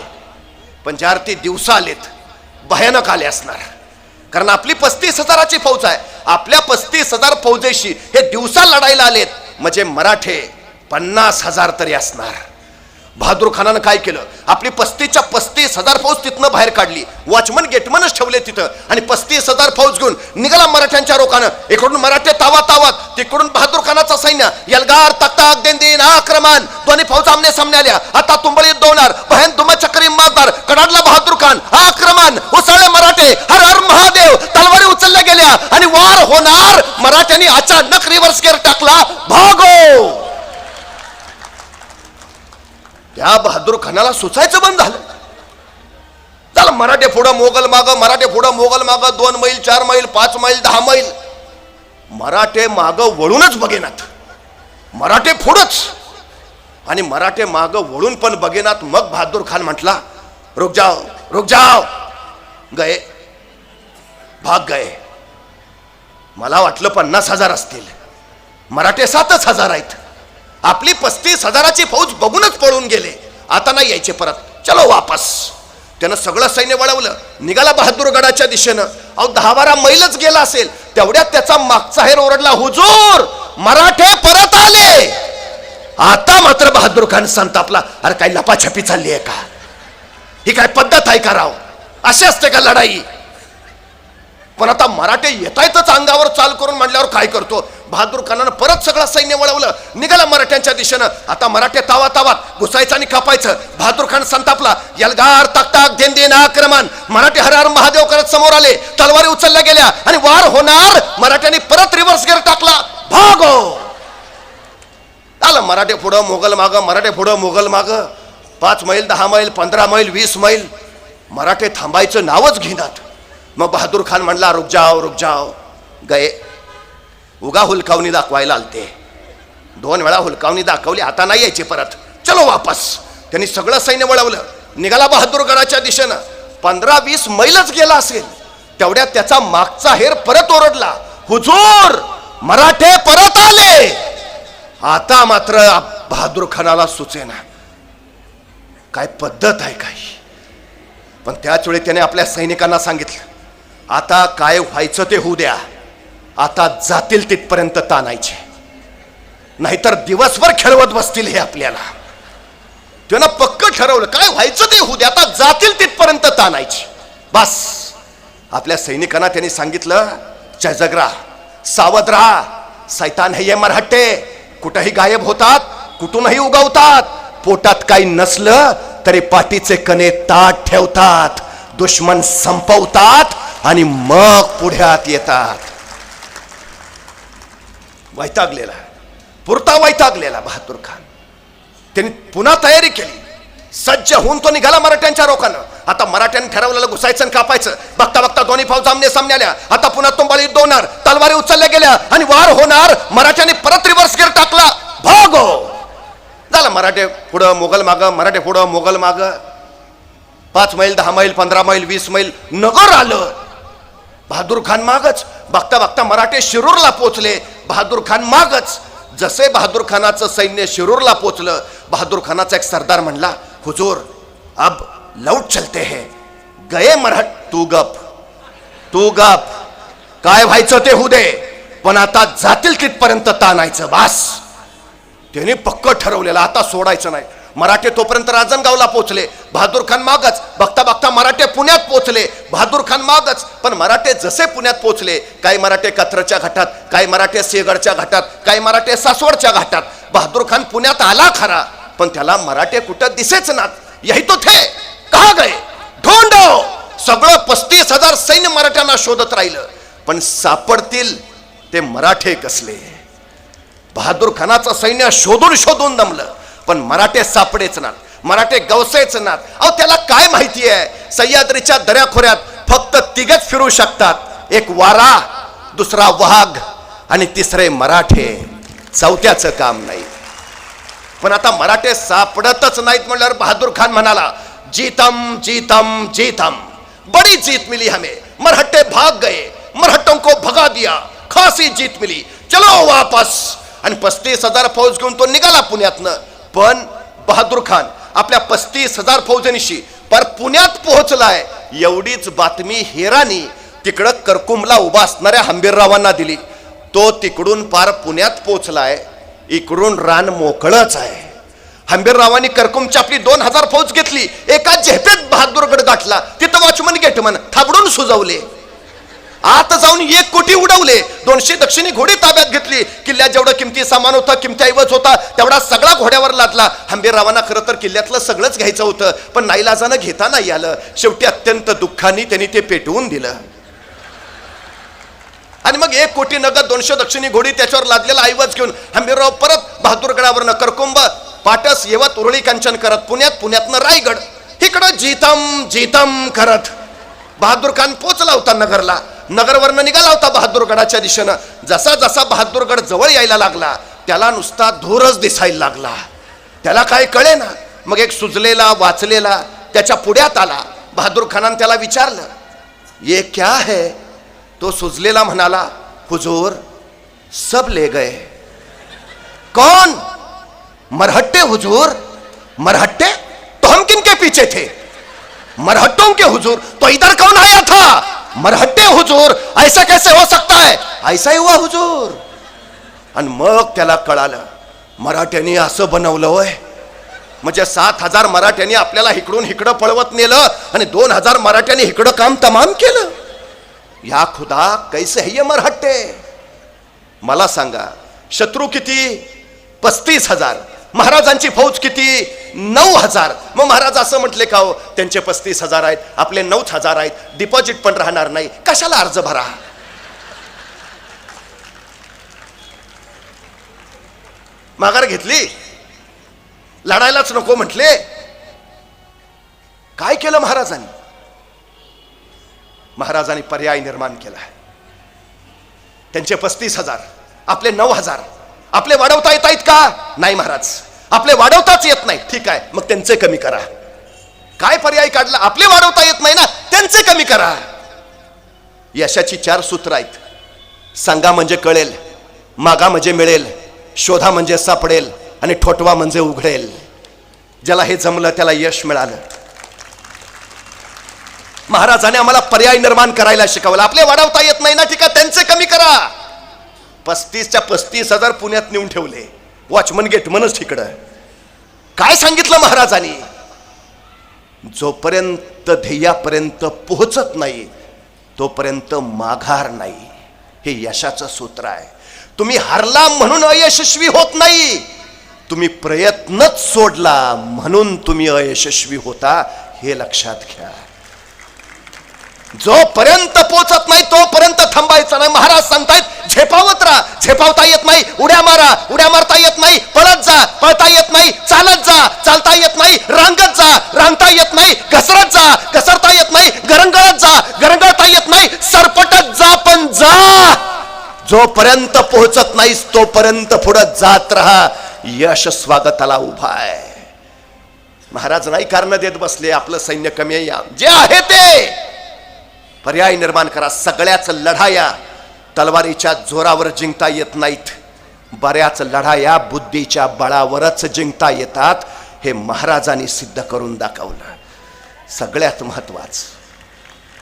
पण ज्या अर्थी दिवसा आलेत, भयानक आले असणार. कारण आपली 35,000ची फौज आहे. आपल्या 35,000 फौजेशी हे दिवसा लढायला आलेत म्हणजे मराठे 50,000 तरी असणार. बहादूर खानानं काय केलं? आपली 35च्या 35,000 फौज तिथनं बाहेर काढली. वॉचमन गेटमनच ठेवले तिथं आणि 35,000 फौज घेऊन निघाला मराठ्यांच्या रोखानं. इकडून मराठे तावात तावात, तिकडून बहादूर खानाचा सैन्य यलगार तकताक दिन आक्रमण. दोन्ही फौज आमने सामने आल्या. आता तुंबळीत दोणार, बहन दुमचक्री मारदार, कडाडला बहादूर खान. आक्रमण, उसळले मराठे. हर हर महादेव, तलवारी उचलल्या गेल्या आणि त्यांनी अचानक रिव्हर्स गिअर टाकला, भागो. त्या बहादूर खानाला सुचायचं बंद झालं. चला मराठे पुढं मोगल माग, मराठे पुढं मोगल माग, 2 मैल 4 मैल 5 मैल 10 मैल. मराठे माग वळूनच बघेनात, मराठे पुढंच आणि मराठे माग वळून पण बघेनात. मग बहादूर खान म्हटला, रुक जाओ रुक जाओ. गए, भाग गए. मला वाटलं 50,000 असतील, मराठे 7,000 आहेत. आपली 35,000ची फौज बघूनच पळून गेले, आता नाही यायचे परत, चलो वापस. त्यानं सगळं सैन्य वळवलं, निघाला बहादूरगडाच्या दिशेनं. अहो 10-12 मैलच गेला असेल, तेवढ्यात त्याचा मागचा हेर ओरडला, हुजूर मराठे परत आले. आता मात्र बहादूर खान संतापला. अरे काय लपाछपी चालली आहे का? ही काय पद्धत आहे का राव? अशी असते का लढाई? पण आता मराठे येतायतच अंगावर चाल करून म्हटल्यावर काय करतो? बहादूर खानानं परत सगळं सैन्य वळवलं, निघाला मराठ्यांच्या दिशेनं. आता मराठे तावातावात घुसायचं आणि कापायचं. बहादूर खान संतापला, यलगार ताक दिन दिन आक्रमण. मराठे हर हर महादेव करत समोर आले, तलवारी उचलल्या गेल्या आणि वार होणार. मराठ्यांनी परत रिव्हर्स गिअर टाकला, भागो. आलं मराठे पुढं मोगल माग, मराठे पुढं मोगल माग. 5 मैल 10 मैल 15 मैल 20 मैल. मराठे थांबायचं नावच घेणार. मग बहादूर खान म्हणला, रुक जाओ रुक जाओ. गए, उगा हुलकावणी दाखवायला आलते, 2 वेळा हुलकावणी दाखवली, आता नाही यायचे परत, चलो वापस. त्यांनी सगळं सैन्य वळवलं, निघाला बहादूरगडाच्या दिशेनं. 15-20 मैलच गेला असेल, तेवढ्यात त्याचा मागचा हेर परत ओरडला, हुजूर मराठे परत आले. आता मात्र बहादूर खानाला सुचेना, काय पद्धत आहे काही. पण त्याच वेळी त्याने आपल्या सैनिकांना सांगितलं, आता काय व्हायचं ते होऊ द्या, आता जातील तिथपर्यंत ताणायचे, नाहीतर दिवसभर खेळवत बसतील हे आपल्याला. त्यानं पक्क ठरवलं, काय व्हायचं ते होऊ द्या, आता जातील तिथपर्यंत ताणायचे. बस आपल्या सैनिकांना त्यांनी सांगितलं, सजग राहा, सावध राहा, सैतान हे मराठे कुठेही गायब होतात, कुठूनही उगवतात. पोटात काही नसलं तरी पाठीचे कणे ताट ठेवतात, दुश्मन संपवतात आणि मग पुढ्यात येतात. वैतागलेला, पुरता वैतागलेला बहादूर खान. त्यांनी पुन्हा तयारी केली, सज्ज होऊन तो निघाला मराठ्यांच्या रोखानं. आता मराठ्यांनी ठरवलेलं घुसायचं आणि कापायचं. बघता बघता दोन्ही फौज आमने सामने आल्या. आता पुन्हा तुंबाळी युद्ध होणार, तलवारी उचलल्या गेल्या आणि वार होणार. मराठ्यांनी परत रिव्हर्स गिअर टाकला, भागो. झालं मराठे पुढं मोगल माग, मराठे पुढं मोगल माग. 5 मैल 10 मैल 15 मैल 20 मैल नगर आलं, बहादूर खान मागच. बघता बघता मराठे शिरूरला पोचले, बहादूर खान मागच. जसे बहादूर खानाचं सैन्य शिरूरला पोचलं, बहादूर खानाचा एक सरदार म्हणला, हुजूर अब लौट चलते हैं. गए मराठ. तू गप, तू गप, काय व्हायचं ते होऊ दे, पण आता जातील तिथपर्यंत ताणायचं, बस. त्याने पक्क ठरवलेलं, आता सोडायचं नाही. मराठे तोपर्यंत राजनगावला पोहोचले, बहादूर खान मागच. बघता बघता मराठे पुण्यात पोहोचले, बहादूर खान मागच. पण मराठे जसे पुण्यात पोहोचले, काही मराठे कथरच्या घाटात, काही मराठे सिंहगडच्या घाटात, काही मराठे सासवडच्या घाटात. बहादूर खान पुण्यात आला खरा, पण त्याला मराठे कुठं दिसेच नात. यही तो थे, कहा गए, ढोंडो. सगळं 35,000 सैन्य मराठ्यांना शोधत राहिलं, पण सापडतील ते मराठे कसले. बहादूर खानाचं सैन्य शोधून शोधून दमलं, पण मराठे सापडेच नात, मराठे गवसेच नात. अहो त्याला काय माहिती आहे, सह्याद्रीच्या दऱ्याखोऱ्यात फक्त 3घच फिरू शकतात, एक वारा, दुसरा वाघ आणि तिसरे मराठे. 4थ्याचं काम नाही. पण आता मराठे सापडतच नाहीत म्हणल्यावर बहादूर खान म्हणाला, जीतम जीतम जीतम, बड़ी जीत मिली हमें, मराठे भाग गए, मराठों को भगा दिया, खासी जीत मिली, चलो वापस. आणि 35,000 फौज घेऊन तो निघाला पुण्यातनं. पण बहादूर खान आपल्या 35,000 फौजेनिशी पर पुण्यात पोहोचलाय. एवढीच बातमी हेरानी तिकडं करकुमला उभा असणाऱ्या हंबीररावांना दिली. तो तिकडून पार पुण्यात पोहोचलाय, इकडून रान मोकळच आहे. हंबीररावांनी करकुमची आपली 2,000 फौज घेतली, एका झेपेत बहादूरगड गाठला. तिथं वॉचमन गेटमन थाबडून सुजवले, आत जाऊन 1 कोटी उडवले. 200 दक्षिणी घोडी ताब्यात घेतली. किल्ल्यात जेवढं किमती सामान होतं, किमती ऐवज होता, तेवढा सगळा घोड्यावर लादला. हंबीररावांना खरं तर किल्ल्यातलं सगळंच घ्यायचं होतं, पण नाईलाजानं घेता नाही आलं. शेवटी अत्यंत दुःखाने त्यांनी ते पेटवून दिलं. आणि मग 1 कोटी नगद 200 दक्षिणी घोडी त्याच्यावर लादलेला ऐवज घेऊन हंबीरराव परत बहादूरगडावरनं करकुंब पाटस येवत उरळी कांचन करत पुण्यातनं रायगड इकडं जीतम करत बहादूर खान पोचला होता नगरला. नगरवरनं निघाला होता बहादूरगडाच्या दिशेनं. जसा जसा बहादूरगड जवळ यायला लागला त्याला नुसता धूरच दिसायला लागला. त्याला काय कळे ना. मग एक सुजलेला वाचलेला त्याच्या पुढ्यात आला. बहादूर खानानं त्याला विचारलं, ये क्या है? तो सुजलेला म्हणाला, हुजूर सब ले गए. कौन? मरहट्टे हुजूर. मरहट्टे? तो हम किन के पीछे थे? मरहट्टों के हुजूर. तो इधर कौन आया था? मरहट्टे हुजूर. ऐसा कैसे हो सकता है? ऐसा ही हुआ हुजूर. आणि मग त्याला कळालं मराठ्यांनी असं बनवलं होय. म्हणजे 7,000 मराठ्यांनी आपल्याला इकडून इकडं पळवत नेलं आणि 2,000 मराठ्यांनी इकडं काम तमाम केलं. या खुदा कैसे है ये मराठे? मला सांगा, शत्रू किती? 35,000. महाराजांची फौज किती? 9,000. मग महाराज असं म्हटले का हो, त्यांचे 35,000 आहेत, आपले 9,000 आहेत, डिपॉझिट पण राहणार नाही, कशाला अर्ज भरा? माघार घेतली, लढायलाच नको म्हटले. काय केलं महाराजांनी? महाराजांनी पर्याय निर्माण केला. त्यांचे 35,000, आपले 9,000. आपले वाढवता येत आहेत का? नाही महाराज, आपले वाढवताच येत नाही. ठीक आहे, मग त्यांचे कमी करा. काय पर्याय काढला? आपले वाढवता येत नाही ना, त्यांचे कमी करा. यशाची 4 सूत्र आहेत. सांगा म्हणजे कळेल, मागा म्हणजे मिळेल, शोधा म्हणजे सापडेल आणि ठोठवा म्हणजे उघडेल. ज्याला हे जमलं त्याला यश मिळालं. महाराजांनी आम्हाला पर्याय निर्माण करायला शिकवलं. आपले वाढवता येत नाही ना, ठीक आहे, त्यांचे कमी करा. 35च्या 35,000 पुण्यात नेऊन ठेवले. वॉचमन गेटमनच तिकडं. काय सांगितलं महाराजांनी? जोपर्यंत ध्येयापर्यंत पोहोचत नाही तोपर्यंत माघार नाही. हे यशाचं सूत्र आहे. तुम्ही हारला म्हणून अयशस्वी होत नाही, तुम्ही प्रयत्नच सोडला म्हणून तुम्ही अयशस्वी होता, हे लक्षात घ्या. जोपर्यंत पोचत नाही तोपर्यंत थांबायचं नाही. महाराज सांगतायत झेपावत राहा. झेपावता येत नाही, उड्या मारा. उड्या मारता येत नाही, पळत जा. पळता येत नाही, चालत जा. चालता येत नाही, रांगत जा. रांगता येत नाही, घसरत जा. घसरता येत नाही, गरंगळत जा. गरंगळता येत नाही, सरपटत जा. पण जा. जोपर्यंत पोहोचत नाहीस तोपर्यंत पुढे जात राहा. यश स्वागताला उभा आहे. महाराज नाही कारण देत बसले आपलं सैन्य कमी आहे. जे आहे ते पर्याय निर्माण करा. सगळ्याच लढाया तलवारीच्या जोरावर जिंकता येत नाहीत. बऱ्याच लढाया बुद्धीच्या बळावरच जिंकता येतात. हे महाराजांनी सिद्ध करून दाखवलं. सगळ्यात महत्वाचं,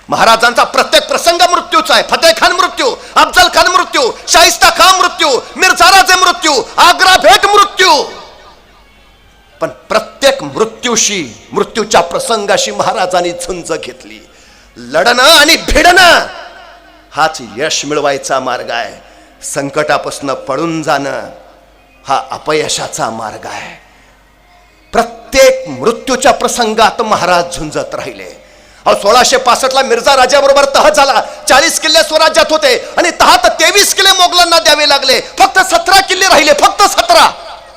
महाराजांचा प्रत्येक प्रसंग मृत्यूचा आहे. फतेह खान मृत्यू, अफजल खान मृत्यू, शाहिस्ता खान मृत्यू, मिर्झा राजे मृत्यू, आग्रा भेट मृत्यू. पण प्रत्येक मृत्यूशी, मृत्यूच्या प्रसंगाशी महाराजांनी झुंज घेतली. लढणं आणि भिडणं हाच यश मिळवायचा मार्ग आहे. संकटापासून पळून जाणं हा अपयशाचा मार्ग आहे. प्रत्येक मृत्यूच्या प्रसंगात महाराज झुंजत राहिले. 1665 मिर्झा राजाबरोबर तह झाला. 40 किल्ले स्वराज्यात होते आणि तहात 23 किल्ले मोगलांना द्यावे लागले. फक्त 17 किल्ले राहिले, फक्त 17.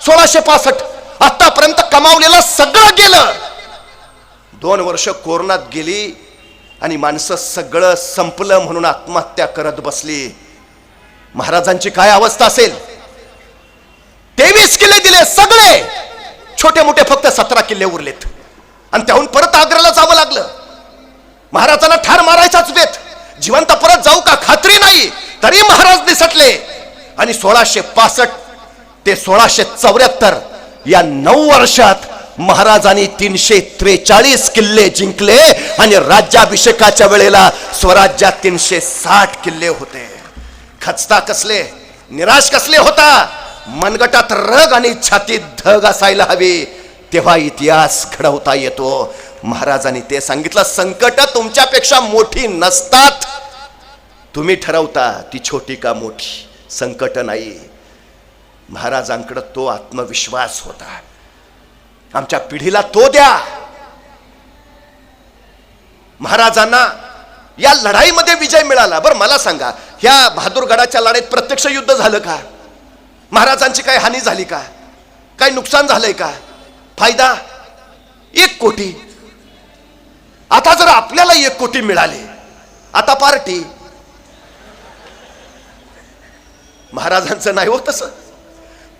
1665 आतापर्यंत कमावलेलं सगळं गेलं. 2 वर्ष कोरोनात गेली आणि माणसं सगळं संपलं म्हणून आत्महत्या करत बसली. महाराजांची काय अवस्था असेल? 23 किल्ले दिले सगळे, छोटे मोठे फक्त 17 किल्ले उरलेत आणि त्याहून परत आग्र्याला जावं लागलं. महाराजांना ठार मारायचाच बेत. जिवंत परत जाऊ का खात्री नाही, तरी महाराज निसटले. आणि 1665 ते 1674 या 9 वर्षात महाराजांनी 343 किल्ले जिंकले आणि राज्याभिषेकाच्या वेळेला स्वराज्यात 360 किल्ले होते. खचता कसले, निराश कसले होता. मनगटात रग आणि छातीत धग असायला हवी, तेव्हा इतिहास घडवता येतो. महाराजांनी ते सांगितलं. संकट तुमच्यापेक्षा मोठी नसतात, तुम्ही ठरवता ती छोटी का मोठी. संकट नाही. महाराजांकडे तो आत्मविश्वास होता. आमच्या पिढीला तो द्या. महाराजांना या लढाईमध्ये विजय मिळाला. बरं मला सांगा, ह्या बहादूरगडाच्या लढाईत प्रत्यक्ष युद्ध झालं का? महाराजांची काय हानी झाली का? काय नुकसान झालंय का? फायदा 1 कोटी. आता जर आपल्याला 1 कोटी मिळाले, आता पार्टी. महाराजांचं नाही होत तसं.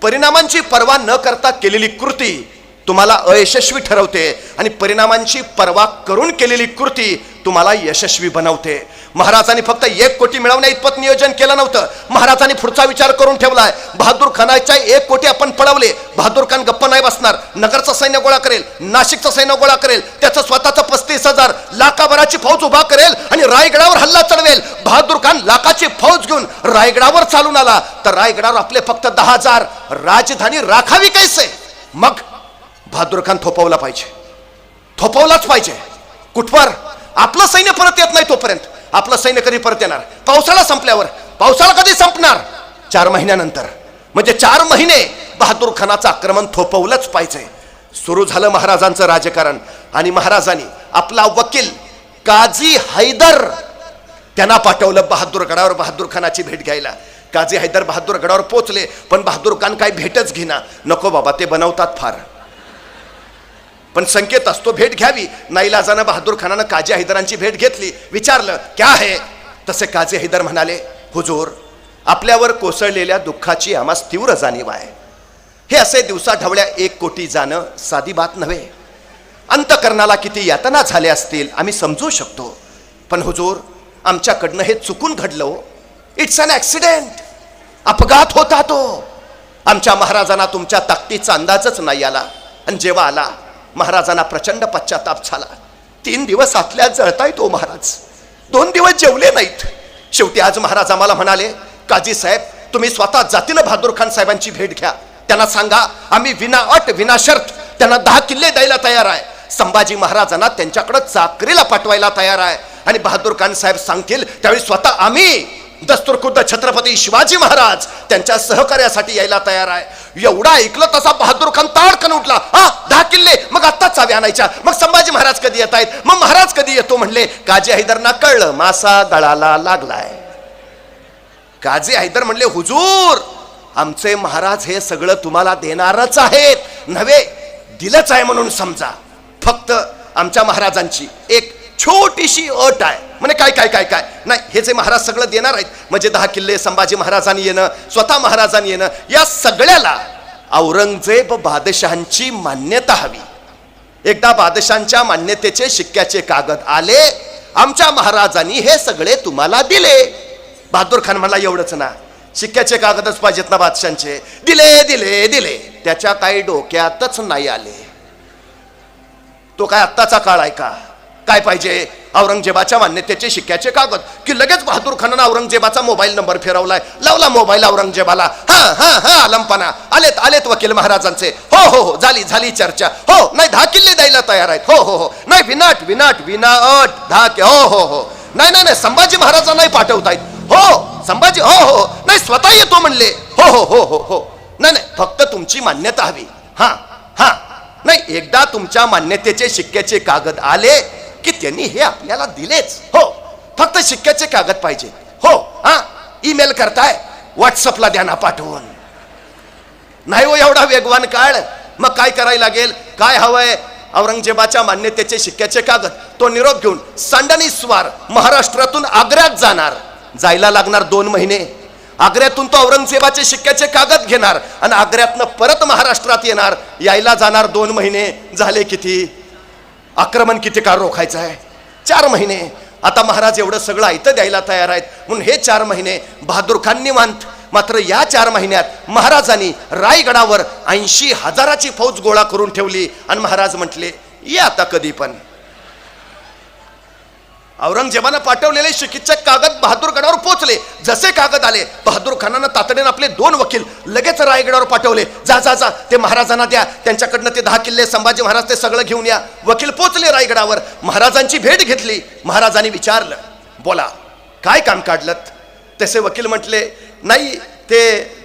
परिणामांची पर्वा न करता केलेली कृती तुम्हाला अयशस्वी ठरवते आणि परिणामांची पर्वा करून केलेली कृती तुम्हाला यशस्वी बनवते. महाराजांनी फक्त 1 कोटी मिळवण्या इतपत नियोजन केलं नव्हतं. महाराजांनी पुढचा विचार करून ठेवलाय. बहादूर खानाच्या 1 कोटी आपण पळवले. बहादूर खान गप्प नाही बसणार. नगरचं सैन्य गोळा करेल, नाशिकचं सैन्य गोळा करेल, त्याचं स्वतःचं 35,000 लाखाभराची फौज उभा करेल आणि रायगडावर हल्ला चढवेल. बहादूर खान लाखाची फौज घेऊन रायगडावर चालून आला तर रायगडावर आपले फक्त 10,000. राजधानी राखावी कैसे? मग बहादूर खान थोपवला पाहिजे, थोपवलाच पाहिजे. कुठवर? आपलं सैन्य परत येत नाही तोपर्यंत. आपलं सैन्य कधी परत येणार? पावसाळा संपल्यावर. पावसाळा कधी संपणार? 4 महिन्यानंतर. म्हणजे 4 महिने बहादूर खानाचं आक्रमण थोपवलंच पाहिजे. सुरू झालं महाराजांचं राजकारण आणि महाराजांनी आपला वकील काझी हैदर त्यांना पाठवलं बहादूरगडावर बहादूर खानाची भेट घ्यायला. काझी हैदर बहादूरगडावर पोहोचले, पण बहादूर खान काय भेटच घेना. नको बाबा, ते बनवतात फार, पण संकेत असतो भेट घ्यावी. नाईलाजानं बहादूर खानानं काझी हैदरांची भेट घेतली. विचारलं क्या है? तसे काझी हैदर म्हणाले, हुजूर, आपल्यावर कोसळलेल्या दुःखाची आम्हास तीव्र जाणीव आहे. हे असे दिवसाढवळ्या 1 कोटी जाणं साधी बात नव्हे. अंतकरणाला किती यातना झाल्या असतील आम्ही समजू शकतो, पण हुजूर, आमच्याकडनं हे चुकून घडलं. It's an accident. अपघात होता तो. आमच्या महाराजांना तुमच्या ताकदीचा अंदाजच नाही आला, आणि जेव्हा आला महाराजांना प्रचंड पश्चाताप झाला. 3 दिवस आतल्यात जळतायत हो महाराज. 2 दिवस जेवले नाहीत. शेवटी आज महाराज आम्हाला म्हणाले, काझी साहेब, तुम्ही स्वतः जातीनं बहादूर खान साहेबांची भेट घ्या. त्यांना सांगा आम्ही विना अट विना शर्त त्यांना 10 किल्ले द्यायला तयार आहे. संभाजी महाराजांना त्यांच्याकडे चाकरीला पाठवायला तयार आहे. आणि बहादूर खान साहेब सांगतील त्यावेळी स्वतः आम्ही दस्तूरखुद्द छत्रपती शिवाजी महाराज त्यांच्या सहकार्यासाठी यायला तयार आहे. एवढा ऐकलं तसा बहादूर खान ताडकन उठला. 10 किल्ले, मग आत्ताच चावी आणायच्या. मग संभाजी महाराज कधी येत आहेत? मग महाराज कधी येतो म्हणले. काझी हैदरना कळलं मासा गळाला लागलाय. काझी हैदर म्हणले, हुजूर, आमचे महाराज हे सगळं तुम्हाला देणारच आहेत. नव्हे, दिलंच आहे म्हणून समजा. फक्त आमच्या महाराजांची एक छोटीशी अट आहे. म्हणजे काय काय काय काय नाही, हे जे महाराज सगळं देणार आहेत, म्हणजे 10 किल्ले, संभाजी महाराजांनी येणं, स्वतः महाराजांनी येणं, या सगळ्याला औरंगजेब बादशहांची मान्यता हवी. एकदा बादशहांच्या मान्यतेचे शिक्क्याचे कागद आले, आमच्या महाराजांनी हे सगळे तुम्हाला दिले. बहादूर खान म्हणला, एवढंच ना, शिक्क्याचे कागदच पाहिजेत ना बादशहांचे? दिले दिले दिले. त्याच्या काही डोक्यातच नाही आले. तो काय आत्ताचा काळ आहे का? काय पाहिजे? औरंगजेबाच्या मान्यतेचे शिक्क्याचे कागद. की लगेच बहादूर खानानं औरंगजेबाचा मोबाईल नंबर फिरवलाय. लावला मोबाईल औरंगजेबाला. हा आलमपणा. आलेत वकील महाराजांचे. हो झाली झाली चर्चा. हो नाही, 10 किल्ले द्यायला तयार आहेत. हो नाही, विनाट विना अट 10. हो नाही संभाजी महाराजांना नाही पाठवतायत. हो संभाजी, हो नाही, स्वतः येतो म्हणले. हो नाही फक्त तुमची मान्यता हवी. हा नाही, एकदा तुमच्या मान्यतेचे शिक्क्याचे कागद आले की त्यांनी हे आपल्याला दिलेच. हो, फक्त शिक्क्याचे कागद पाहिजे. हो ईमेल करताय, व्हॉट्सअपला द्या ना पाठवून. नाही हो एवढा वेगवान काळ. मग काय करायला लागेल? काय हवंय? औरंगजेबाच्या मान्यतेचे शिक्क्याचे कागद. तो निरोप घेऊन सांडणी स्वार महाराष्ट्रातून आग्र्यात जाणार. जायला लागणार 2 महिने. आग्र्यातून तो औरंगजेबाचे शिक्क्याचे कागद घेणार आणि आग्र्यातनं परत महाराष्ट्रात येणार. यायला जाणार 2 महिने. झाले किती? आक्रमण किती काळ रोखायचं आहे? 4 महिने. आता महाराज एवढं सगळं ऐतं द्यायला तयार आहेत म्हणून हे 4 महिने बहादूर खान निवांत. मात्र या 4 महिन्यात महाराजांनी रायगडावर 80,000ची फौज गोळा करून ठेवली आणि महाराज म्हटले, ये आता कधी पण. औरंगजेबानं पाठवलेले शिक्क्याचे कागद बहादूरगडावर पोहोचले. जसे कागद आले, बहादूर खानानं तातडीनं आपले 2 वकील लगेच रायगडावर पाठवले. जा ते महाराजांना द्या, त्यांच्याकडनं ते 10 किल्ले, संभाजी महाराज ते सगळं घेऊन या. वकील पोहोचले रायगडावर. महाराजांची भेट घेतली. महाराजांनी विचारलं, बोला काय काम काढलं? तसे वकील म्हटले, नाही, ते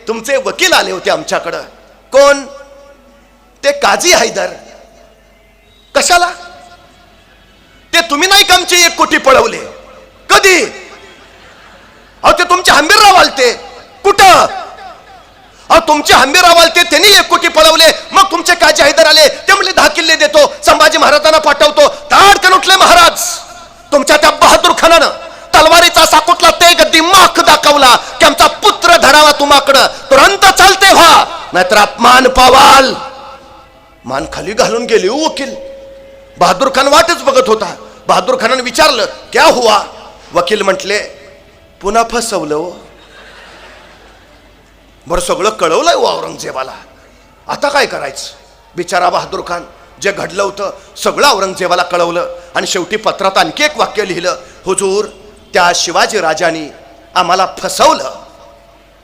तुमचे वकील आले होते आमच्याकडं. कोण? ते काझी हैदर. कशाला? ते तुम्ही नाही का आमचे 1 कोटी पळवले? कधी? अहो ते तुमचे आलते कुठं? तुमचे हंबीरराव आलते, त्यांनी 1 कोटी पळवले. मग तुमचे काजी हैदर आले, ते म्हणले 10 किल्ले देतो, संभाजी महाराजांना पाठवतो. ताडकन उठले महाराज. तुमच्या त्या बहादूर खानानं तलवारीचा साकुटला तेग दिमाग दाखवला की आमचा पुत्र धरावा तुम्हाकडं, तुरंत चालते व्हा, नाहीतर अपमान पावाल. मान खाली घालून गेले वकील. बहादूर खान वाटच बघत होता. बहादूर खानाने विचारलं, क्या हुआ? वकील म्हटले, पुन्हा फसवलं हो. बरं, सगळं कळवलंय औरंगजेबाला, आता काय करायचं? बिचारा बहादूर खान, जे घडलं होतं सगळं औरंगजेबाला कळवलं. आणि शेवटी पत्रात आणखी एक वाक्य लिहिलं, हुजूर, त्या शिवाजी राजांनी आम्हाला फसवलं.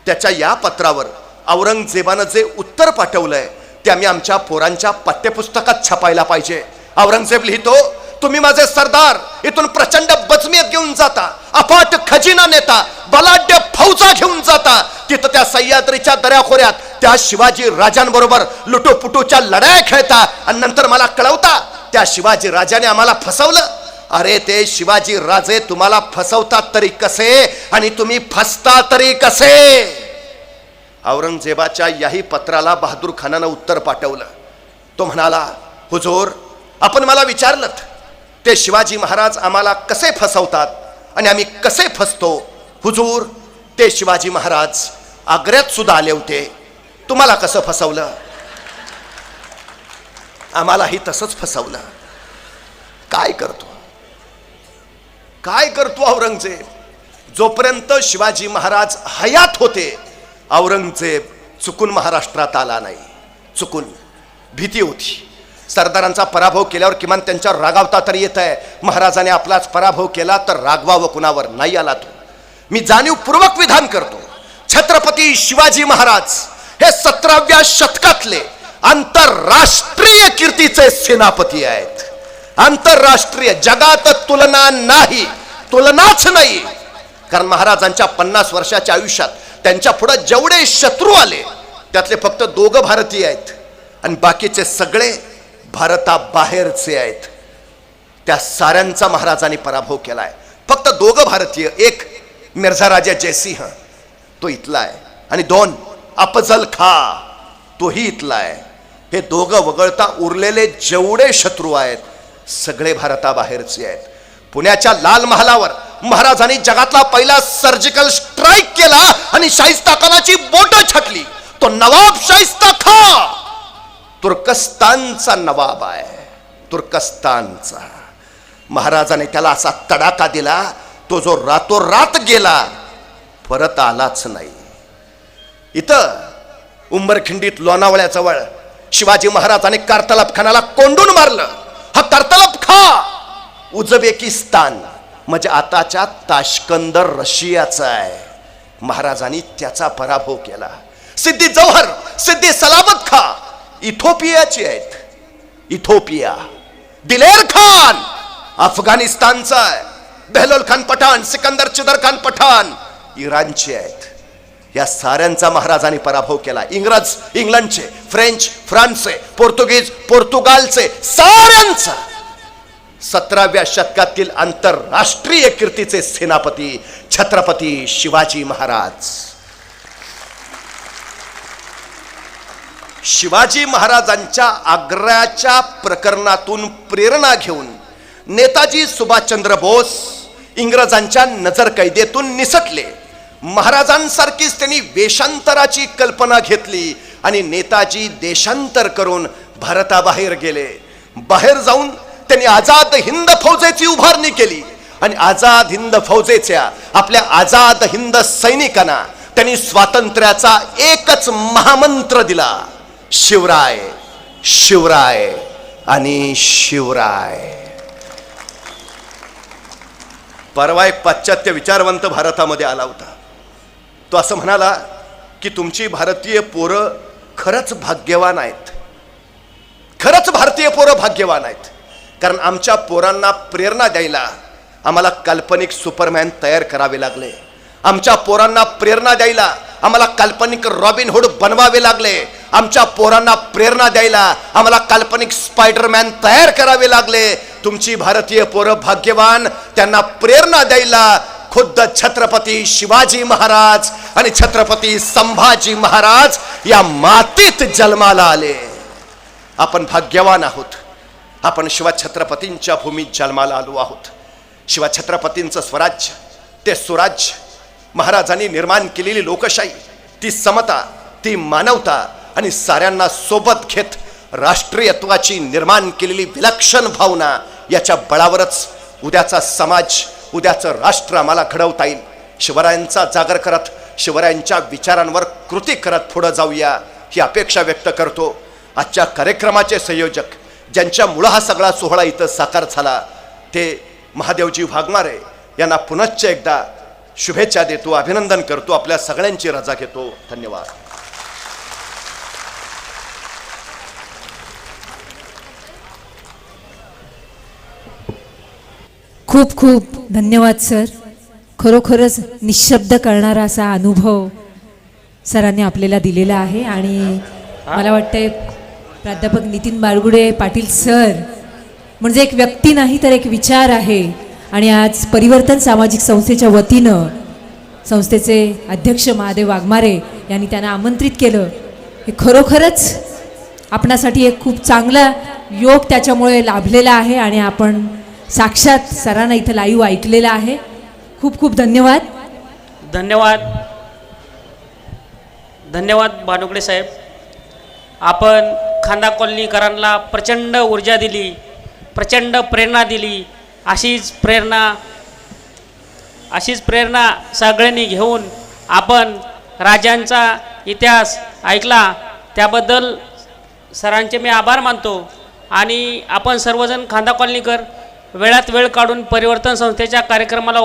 त्याच्या या पत्रावर औरंगजेबानं जे उत्तर पाठवलंय ते आम्ही आमच्या पोरांच्या पाठ्यपुस्तकात छापायला पाहिजे. औरंगजेब लिहितो, तुम्ही माझे सरदार इथून प्रचंड बजमीत घेऊन जाता, अफाट खजिना नेता, बलाढ्य फौजा घेऊन जाता. तिथं त्या सह्याद्रीच्या दऱ्याखोऱ्यात त्या शिवाजी राजांबरोबर लुटोपुटूच्या लढाया खेळता आणि नंतर मला कळवता त्या शिवाजी राजाने आम्हाला फसवलं. अरे, ते शिवाजी राजे तुम्हाला फसवतात तरी कसे आणि तुम्ही फसता तरी कसे? औरंगजेबाच्या याही पत्राला बहादूर खानानं उत्तर पाठवलं. तो म्हणाला, हुजूर, आपण मला विचारलं ते शिवाजी महाराज आम्हाला कसे फसवतात आणि आम्ही कसे फसतो. हुजूर, ते शिवाजी महाराज आग्र्यात सुद्धा आले होते, तुम्हाला कसं फसवलं? आम्हालाही तसंच फसवलं. काय करतो, काय करतो औरंगजेब? जोपर्यंत शिवाजी महाराज हयात होते, औरंगजेब चुकून महाराष्ट्रात आला नाही. चुकून. भीती होती. सरदारांचा पराभव केल्यावर किमान त्यांच्यावर रागावता तरी येत आहे. महाराजाने आपलाच पराभव केला तर रागवावं कुणावर? नाही आला तो. मी जाणीवपूर्वक विधान करतो, छत्रपती शिवाजी महाराज हे 17व्या शतकातले आंतरराष्ट्रीय कीर्तीचे सेनापती आहेत. आंतरराष्ट्रीय, जगात तुलना नाही, तुलनाच नाही. कारण महाराजांच्या 50 वर्षाच्या आयुष्यात त्यांच्या पुढे जेवढे शत्रू आले त्यातले फक्त 2 भारतीय आहेत आणि बाकीचे सगळे भारताबाहेरचे आहेत. त्या साऱ्यांचा महाराजांनी पराभव केलाय. फक्त 2 भारतीय, एक मिर्झा राजा जयसिंह, तो इथला आहे, आणि 2 अफजल खा, तोही इथला आहे. हे 2 वगळता उरलेले जेवढे शत्रू आहेत सगळे भारताबाहेरचे आहेत. पुण्याच्या लाल महालावर महाराजांनी जगातला पहिला सर्जिकल स्ट्राईक केला आणि शाहिस्ता खानाची बोटं छाटली. तो नवाब शाहिस्ता खान तुर्कस्तानचा नवाब आहे, तुर्कस्तानचा. महाराजाने त्याला असा तडाखा दिला, तो जो रातोरात गेला, परत आलाच नाही. इथं उंबरखिंडीत लोणावळ्याजवळ शिवाजी महाराजांनी कारतलब खानाला कोंडून मारलं. हा कारतलब खा उझबेकिस्तान म्हणजे आताच्या ताश्कंदर रशियाचा आहे. महाराजांनी त्याचा पराभव केला. सिद्दी जौहर, सिद्दी सलामत खा इथोपियाचे आहेत. इथोपिया. दिलेर खान अफगाणिस्तानचा आहे. बेहलोल खान पठाण, सिकंदर चिदर खान पठाण इराणचे आहेत. या साऱ्यांचा महाराजांनी पराभव केला. इंग्रज इंग्लंडचे, फ्रेंच फ्रान्सचे, पोर्तुगीज पोर्तुगालचे, साऱ्यांचा. 17व्या शतकातील आंतरराष्ट्रीय कीर्तीचे सेनापती छत्रपती शिवाजी महाराज. शिवाजी महाराजांच्या आग्र्याच्या प्रकरणातून प्रेरणा घेऊन नेताजी सुभाषचंद्र बोस इंग्रजांच्या नजरकैदेतून निसटले. महाराजांसारखीच त्यांनी वेषांतराची कल्पना घेतली आणि नेताजी देशांतर करून भारताबाहेर गेले. बाहेर जाऊन त्यांनी आझाद हिंद फौजेची उभारणी केली आणि आझाद हिंद फौजेच्या आपल्या आझाद हिंद सैनिकांना त्यांनी स्वातंत्र्याचा एकच महामंत्र दिला, शिवराय शिवराय आणि शिवराय. परवा एक पाश्चात्य विचारवंत भारतामध्ये आला होता. तो असं म्हणाला की तुमची भारतीय पोरं खरंच भाग्यवान आहेत. खरंच भारतीय पोरं भाग्यवान आहेत, कारण आमच्या पोरांना प्रेरणा द्यायला आम्हाला काल्पनिक सुपरमॅन तयार करावे लागले. आमच्या पोरांना प्रेरणा द्यायला आम्हाला काल्पनिक रॉबिन हुड बनवावे लागले. आमच्या पोरांना प्रेरणा द्यायला आम्हाला काल्पनिक स्पायडरमॅन तयार करावे लागले. तुमची भारतीय पोरं भाग्यवान, त्यांना प्रेरणा द्यायला खुद्द छत्रपती शिवाजी महाराज आणि छत्रपती संभाजी महाराज या मातीत जन्माला आले. आपण भाग्यवान आहोत. आपण शिवछत्रपतींच्या भूमीत जन्माला आलो आहोत. शिवछत्रपतींचं स्वराज्य, ते सुराज्य, महाराजांनी निर्माण केलेली लोकशाही, ती समता, ती मानवता आणि साऱ्यांना सोबत घेत राष्ट्रीयत्वाची निर्माण केलेली विलक्षण भावना, याच्या बळावरच उद्याचा समाज, उद्याचं राष्ट्र आम्हाला घडवता येईल. शिवरायांचा जागर करत, शिवरायांच्या विचारांवर कृती करत पुढे जाऊया ही अपेक्षा व्यक्त करतो. आजच्या कार्यक्रमाचे संयोजक, ज्यांच्यामुळं हा सगळा सोहळा इथं साकार झाला, ते महादेवजी वाघमारे यांना पुनश्च एकदा शुभेच्छा देतो, अभिनंदन करतो, आपल्या सगळ्यांची रजा घेतो. धन्यवाद. खूप खूप धन्यवाद सर. खरोखरच निशब्द करणारा असा अनुभव सरांनी आपल्याला दिलेला आहे. आणि मला वाटतंय प्राध्यापक नितीन बारगुडे पाटील सर म्हणजे एक व्यक्ती नाही तर एक विचार आहे. आणि आज परिवर्तन सामाजिक संस्थेच्या वतीनं संस्थेचे अध्यक्ष महादेव वाघमारे यांनी त्यांना आमंत्रित केलं. हे खरोखरच आपणासाठी एक खूप चांगला योग त्याच्यामुळे लाभलेला आहे. आणि आपण साक्षात सरांना इथं लाईव्ह ऐकलेलं आहे. खूप खूप धन्यवाद. धन्यवाद. धन्यवाद भानुकडे साहेब. आपण खांदा कॉलनीकरांना प्रचंड ऊर्जा दिली, प्रचंड प्रेरणा दिली. अशीच प्रेरणा सगळ्यांनी घेऊन आपण राजांचा इतिहास ऐकला, त्याबद्दल सरांचे मी आभार मानतो. आणि आपण सर्वजण खांदा कॉलनीकर वेळात वेळ काढून परिवर्तन संस्थेच्या कार्यक्रमाला